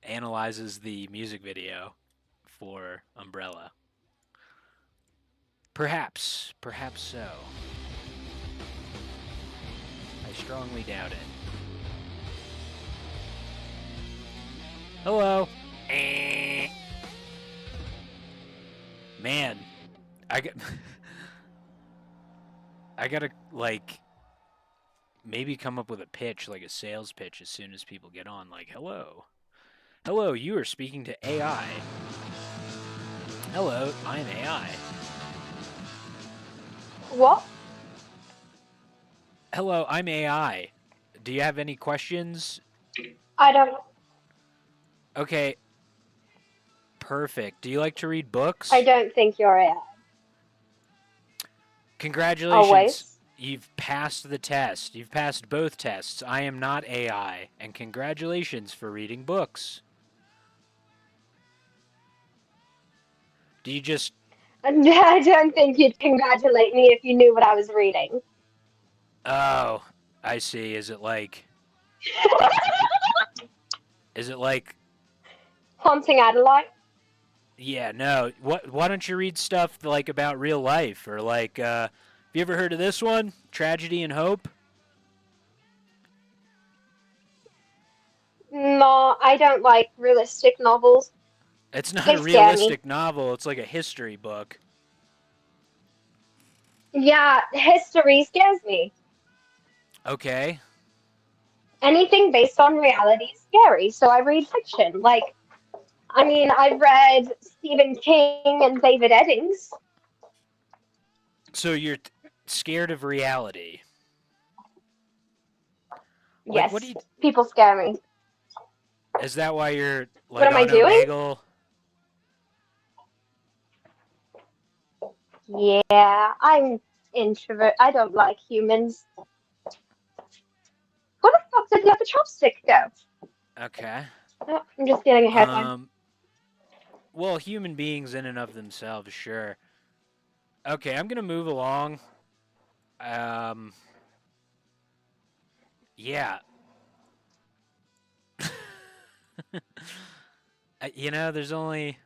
B: analyzes the music video for Umbrella. Perhaps so. I strongly doubt it. Hello. Man, I gotta, like, maybe come up with a pitch, like a sales pitch, as soon as people get on. Like, hello. Hello, you are speaking to AI. Hello, I'm AI.
D: What?
B: Hello, I'm AI. Do you have any questions?
D: I don't.
B: Okay. Perfect. Do you like to read books?
D: I don't think you're AI.
B: Congratulations.
D: Always.
B: You've passed the test. You've passed both tests. I am not AI. And congratulations for reading books. Do you just...
D: I don't think you'd congratulate me if you knew what I was reading.
B: Oh, I see. Is it like... Is it like...
D: Haunting Adeline?
B: Yeah, no. Why don't you read stuff like about real life? Or like, have you ever heard of this one? Tragedy and Hope?
D: No, I don't like realistic novels.
B: It's not
D: They
B: a
D: scare me.
B: realistic novel. It's like a history book.
D: Yeah, history scares me.
B: Okay.
D: Anything based on reality is scary, so I read fiction. Like, I mean, I've read Stephen King and David Eddings.
B: So you're scared of reality. Like, what do
D: Yes,
B: you?
D: people scare me.
B: Is that why you're
D: What
B: like
D: am I
B: on
D: doing?
B: Omegle?
D: Yeah, I'm introvert. I don't like humans. Where the fuck did the other chopstick go?
B: Okay.
D: Oh, I'm just getting a haircut.
B: Um. Well, human beings in and of themselves, sure. Okay, I'm gonna move along. Um. Yeah. There's only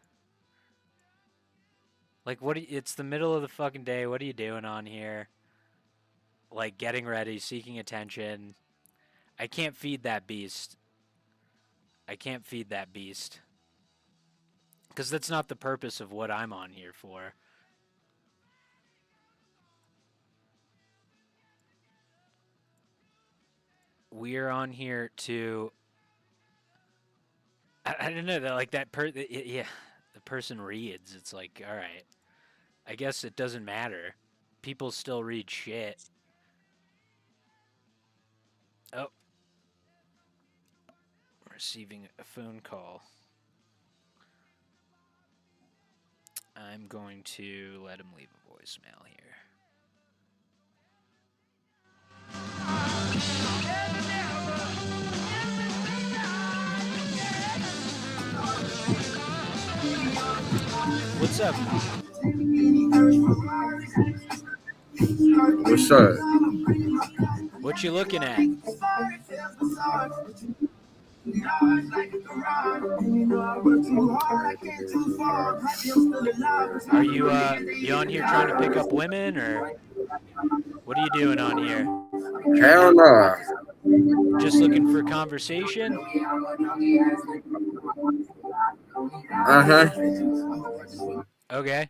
B: like it's the middle of the fucking day. What are you doing on here? Like getting ready, seeking attention. I can't feed that beast. I can't feed that beast. Because that's not the purpose of what I'm on here for. We're on here to. I don't know. Like that yeah, the person reads. It's like, all right. I guess it doesn't matter. People still read shit. Oh, receiving a phone call. I'm going to let him leave a voicemail here. What's up?
C: What's up?
B: What you looking at? Are you on here trying to pick up women, or what are you doing on here?
C: Hell no.
B: Just looking for conversation?
C: Uh-huh.
B: Okay.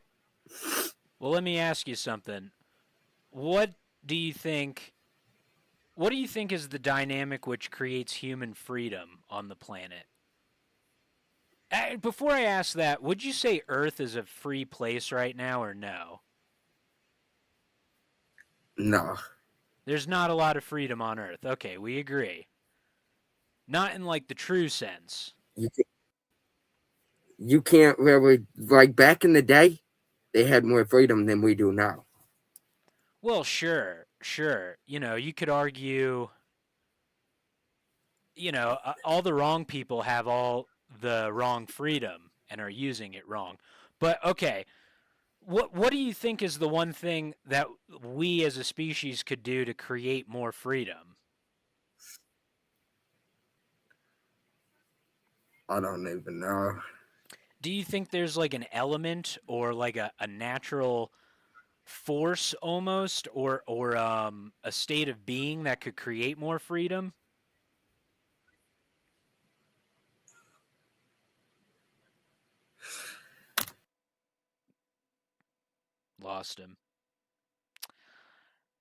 B: Well, let me ask you something. What do you think is the dynamic which creates human freedom on the planet? Before I ask that, would you say Earth is a free place right now or no?
C: No.
B: There's not a lot of freedom on Earth. Okay, we agree. Not in like the true sense.
C: You can't really, like back in the day, they had more freedom than we do now.
B: Well, sure. You could argue, all the wrong people have all the wrong freedom and are using it wrong. But okay, what do you think is the one thing that we as a species could do to create more freedom?
C: I don't even know.
B: Do you think there's like an element or like a natural force almost or a state of being that could create more freedom? Lost him.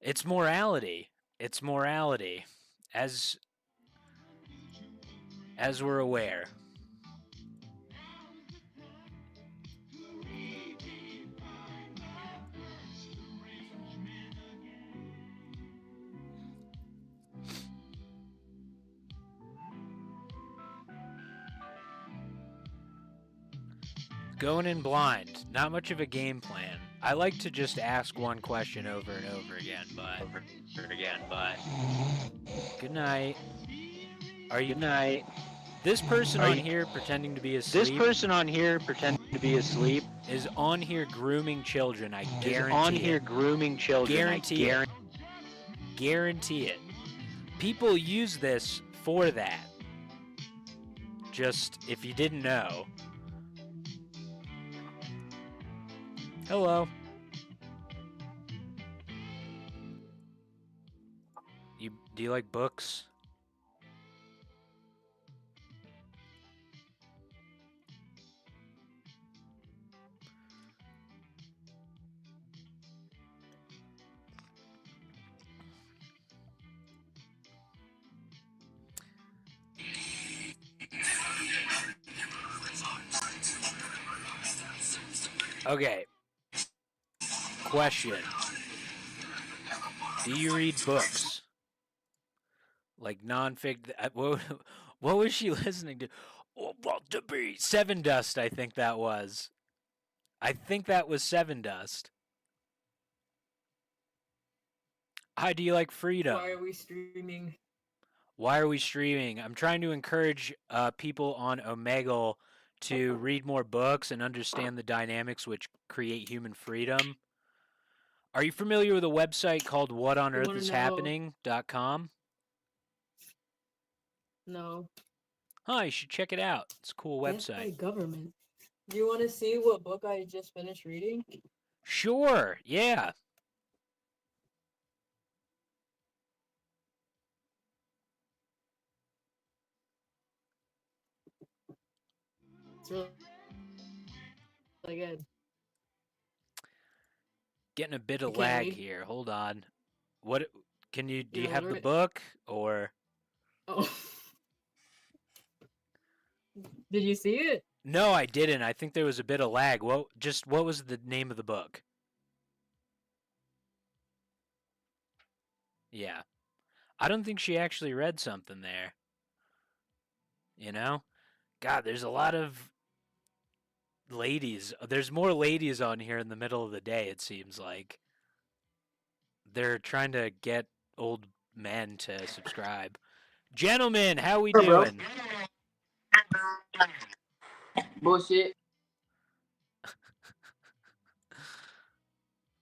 B: It's morality. It's morality. As we're aware. Going in blind. Not much of a game plan. I like to just ask one question over and over again, but good night. Are you? Good night. This person on here pretending to be asleep. This person on here pretending to be asleep is on here grooming children. I guarantee it. Guarantee it. Guarantee it. People use this for that. Just if you didn't know. Hello. Do you like books? Okay. Question. Do you read books? like nonfic. What was she listening to? Oh, want to be Seven Dust. I think that was. I think that was Seven Dust. Hi, do you like freedom?
E: Why are we streaming?
B: Why are we streaming? I'm trying to encourage people on Omegle to read more books and understand the dynamics which create human freedom. Are you familiar with a website called
E: You wanna know?
B: whatonearthishappening.com?
E: No.
B: Huh, you should check it out. It's a cool
E: Anti
B: website.
E: government. Do you want to see what book I just finished reading?
B: Sure, yeah.
E: It's really good.
B: Getting a bit
E: I
B: of
E: can't
B: lag
E: read.
B: here. Hold on. What can you do you
E: Yeah,
B: have the
E: literally.
B: book or
E: Oh. Did you see it?
B: No, I didn't. I think there was a bit of lag. What was the name of the book? Yeah. I don't think she actually read something there. You know? God, there's a lot of ladies. There's more ladies on here in the middle of the day, it seems like. They're trying to get old men to subscribe. Gentlemen, how we
C: Hey, bro.
B: doing?
C: Bullshit.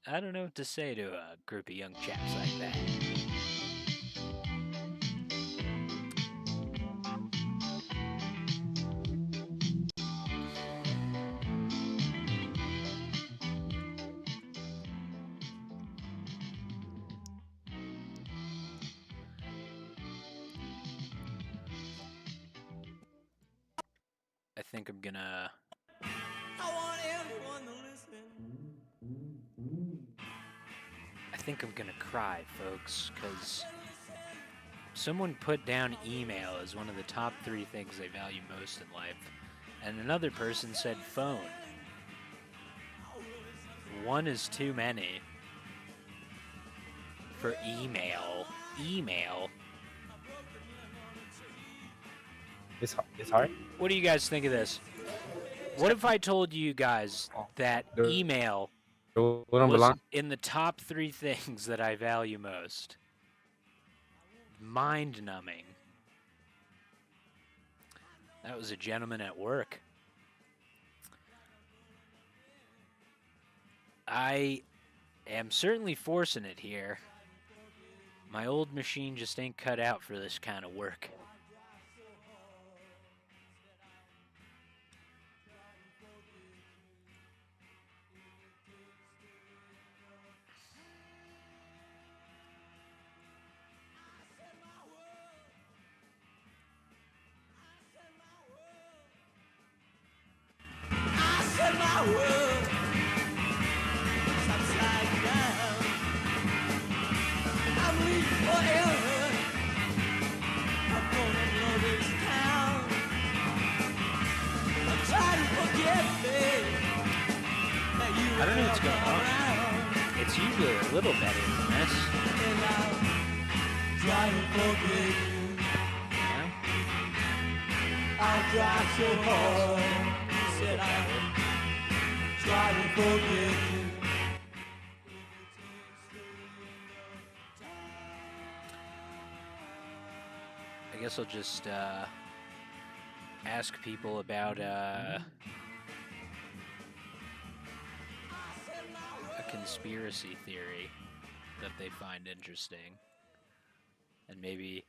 B: I don't know what to say to a group of young chaps like that. I think I'm gonna.
A: I want everyone to listen.
B: I think I'm gonna cry, folks, because someone put down email as one of the top 3 things they value most in life, and another person said phone. One is too many for email. Email.
F: It's hard.
B: What do you guys think of this? What if I told you guys that email
F: It wouldn't
B: was
F: belong.
B: in the top 3 things that I value most? Mind-numbing. That was a gentleman at work. I am certainly forcing it here. My old machine just ain't cut out for this kind of work.
A: I said my world upside down. I'm leaving forever. I'm gonna blow this town. I'm trying to forget me. That you
B: I don't know what's
A: were
B: going on.
A: around.
B: It's usually a little better than this.
A: And I'll try to forget you.
B: You know?
A: I'll try so hard. Said I'll try to forget you.
B: I guess I'll just ask people about a conspiracy theory that they find interesting, and maybe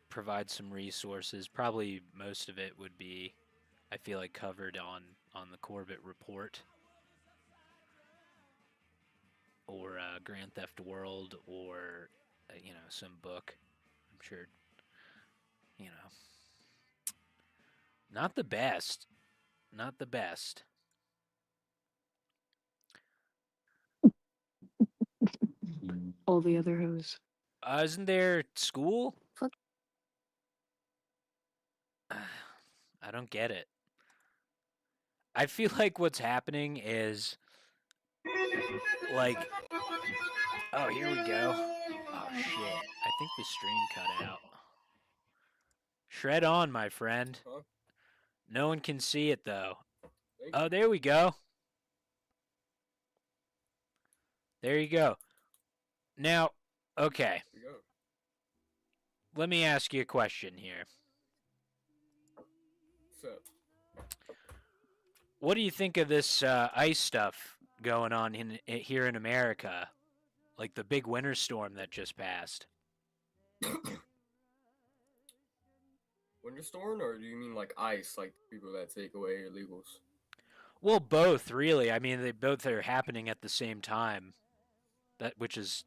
B: provide some resources. Probably most of it would be, I feel like, covered on the Corbett Report or Grand Theft World or some book. I'm sure, not the best. Not the best.
G: All the other hoes.
B: Isn't there school?
G: Fuck.
B: I don't get it. I feel like what's happening is like Oh, here we go. Oh, shit. I think the stream cut out. Shred on, my friend.
H: Huh?
B: No one can see it, though.
H: Thank
B: Oh, there we go. There you go. Now, okay.
H: you. Here we go.
B: Let me ask you a question here.
H: What's up?
B: What do you think of this ice stuff going on here in America? Like the big winter storm that just passed.
H: Winter storm, or do you mean like ice, like people that take away illegals?
B: Well, both, really. I mean, they both are happening at the same time. Which is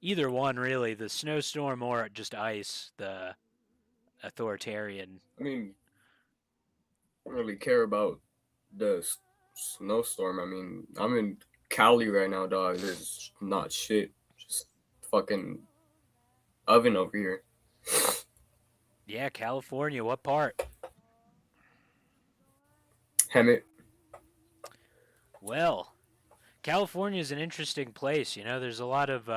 B: either one, really. The snowstorm or just ice, the authoritarian.
H: I mean, I don't really care about the snowstorm. I mean, I'm in Cali right now, dog. There's not shit. Just fucking oven over here.
B: Yeah, California. What part?
H: Hemet.
B: Well, California is an interesting place. You know, there's a lot of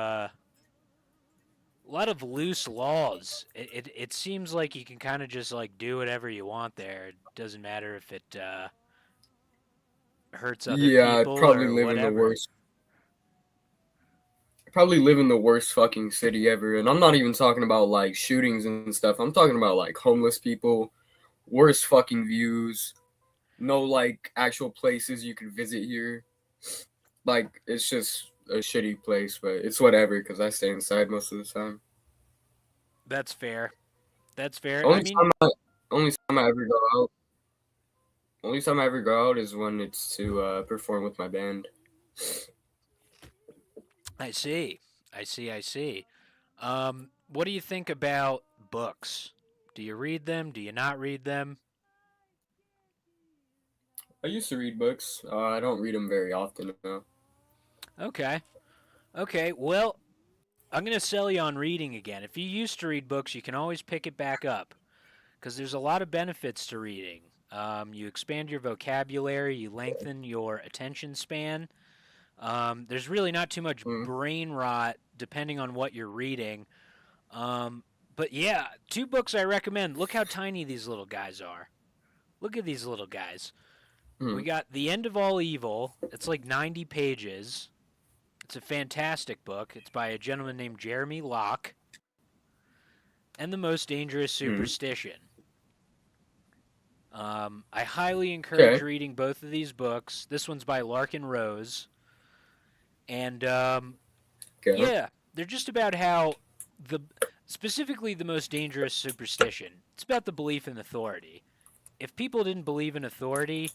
B: loose laws. It seems like you can kind of just like do whatever you want there. It doesn't matter if it hurts other
H: Yeah, I'd
B: people
H: probably
B: or
H: live
B: whatever.
H: in the worst. I'd probably live in the worst fucking city ever, and I'm not even talking about like shootings and stuff. I'm talking about like homeless people, worst fucking views, no like actual places you can visit here. Like it's just a shitty place, but it's whatever because I stay inside most of the time.
B: That's fair. That's fair.
H: Only
B: I mean,
H: only time I ever go out. Only time I ever go out is when it's to perform with my band.
B: I see. What do you think about books? Do you read them? Do you not read them?
H: I used to read books. I don't read them very often now.
B: Okay. Well, I'm going to sell you on reading again. If you used to read books, you can always pick it back up because there's a lot of benefits to reading. You expand your vocabulary, you lengthen your attention span. There's really not too much brain rot depending on what you're reading. But yeah, 2 books I recommend. Look how tiny these little guys are. Look at these little guys. We got The End of All Evil. It's like 90 pages. It's a fantastic book. It's by a gentleman named Jeremy Locke. And The Most Dangerous Superstition. I highly encourage reading both of these books. This one's by Larkin Rose. And, yeah, they're just about how specifically the most dangerous superstition. It's about the belief in authority. If people didn't believe in authority,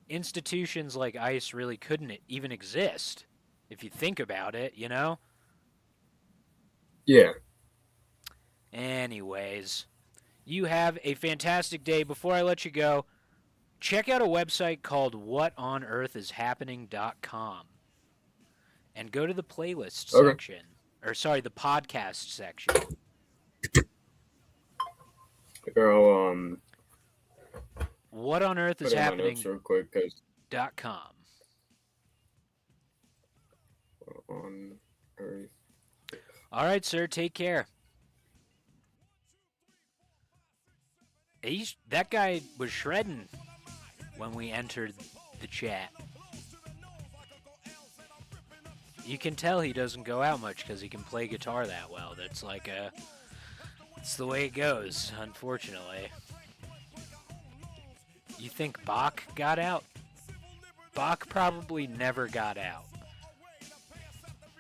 B: institutions like ICE really couldn't even exist. If you think about it, you know?
H: Yeah.
B: Anyways, you have a fantastic day. Before I let you go, check out a website called whatonearthishappening.com and go to the playlist section. Or, sorry, the podcast section.
H: Girl,
B: whatonearthishappening.com.
H: real quick, on Earth.
B: All right, sir. Take care. That guy was shredding when we entered the chat. You can tell he doesn't go out much because he can play guitar that well. That's like it's the way it goes, unfortunately. You think Bach got out? Bach probably never got out.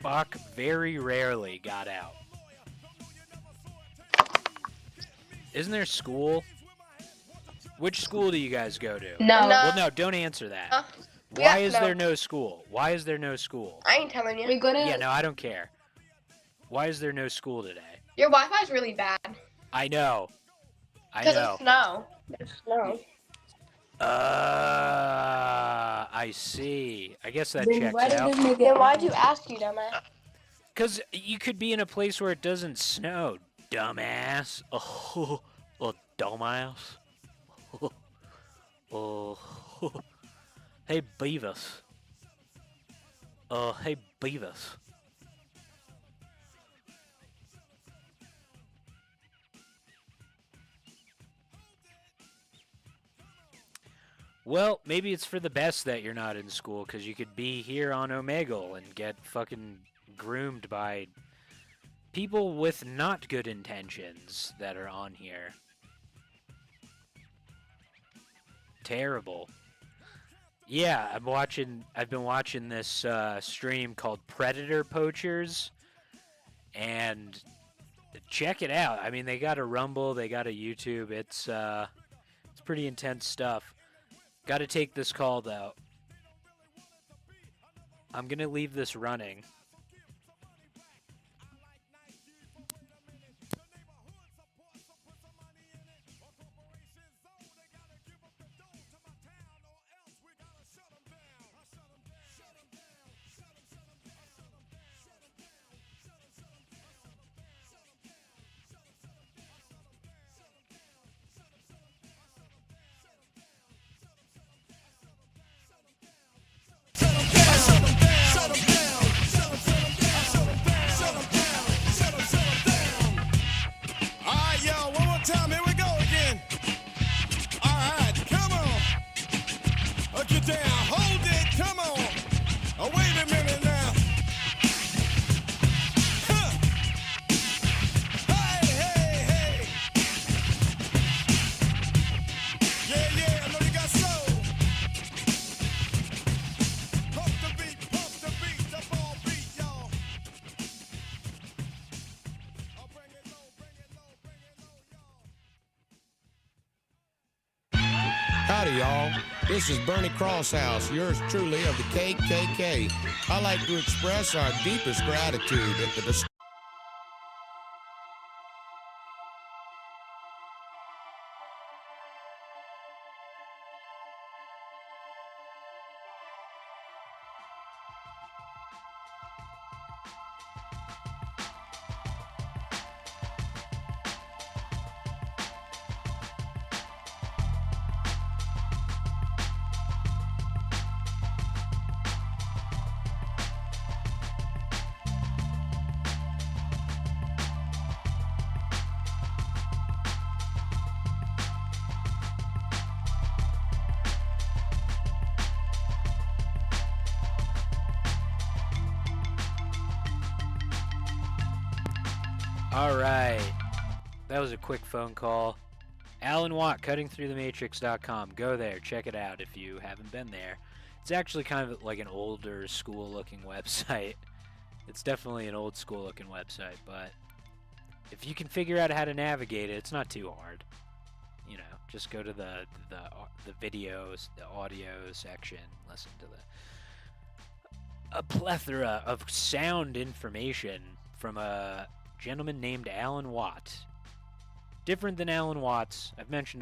B: Bach very rarely got out. Isn't there school? Which school do you guys go to?
I: No.
B: Well, no, don't answer that. Why is there no school? Why is there no school?
I: I ain't telling you. We go to.
B: Yeah, no, I don't care. Why is there no school today?
I: Your Wi-Fi is really bad.
B: I know.
I: Because of snow.
D: There's snow.
B: I see. I guess that checks out.
I: Then why'd you ask, you dumbass?
B: Because you could be in a place where it doesn't snow, dumbass. Oh, dumbass. Oh, hey, Beavis. Hey, Beavis. Well, maybe it's for the best that you're not in school, because you could be here on Omegle and get fucking groomed by people with not good intentions that are on here. Terrible. Yeah, I've been watching this stream called Predator Poachers, and check it out. I mean, they got a Rumble, they got a YouTube. It's pretty intense stuff. Got to take this call though. I'm gonna leave this running.
A: Alright, yo, one more time, here we go again. Alright, come on. Get down, hold it, come on. Wait a minute now. Huh. Hey, hey, hey. Yeah, yeah, I know you got soul. Pump the beat, the ball beat, y'all. I'll bring it low, bring it low, bring it low, y'all.
J: Howdy, y'all. This is Bernie Crosshouse, yours truly of the KKK. I'd like to express our deepest gratitude at the
B: Alright. That was a quick phone call. Alan Watt, cuttingthroughthematrix.com. Go there, check it out if you haven't been there. It's actually kind of like an older school-looking website. It's definitely an old school-looking website, but if you can figure out how to navigate it, it's not too hard. You know, just go to the videos, the audio section, listen to a plethora of sound information from a gentleman named Alan Watt. Different than Alan Watts. I've mentioned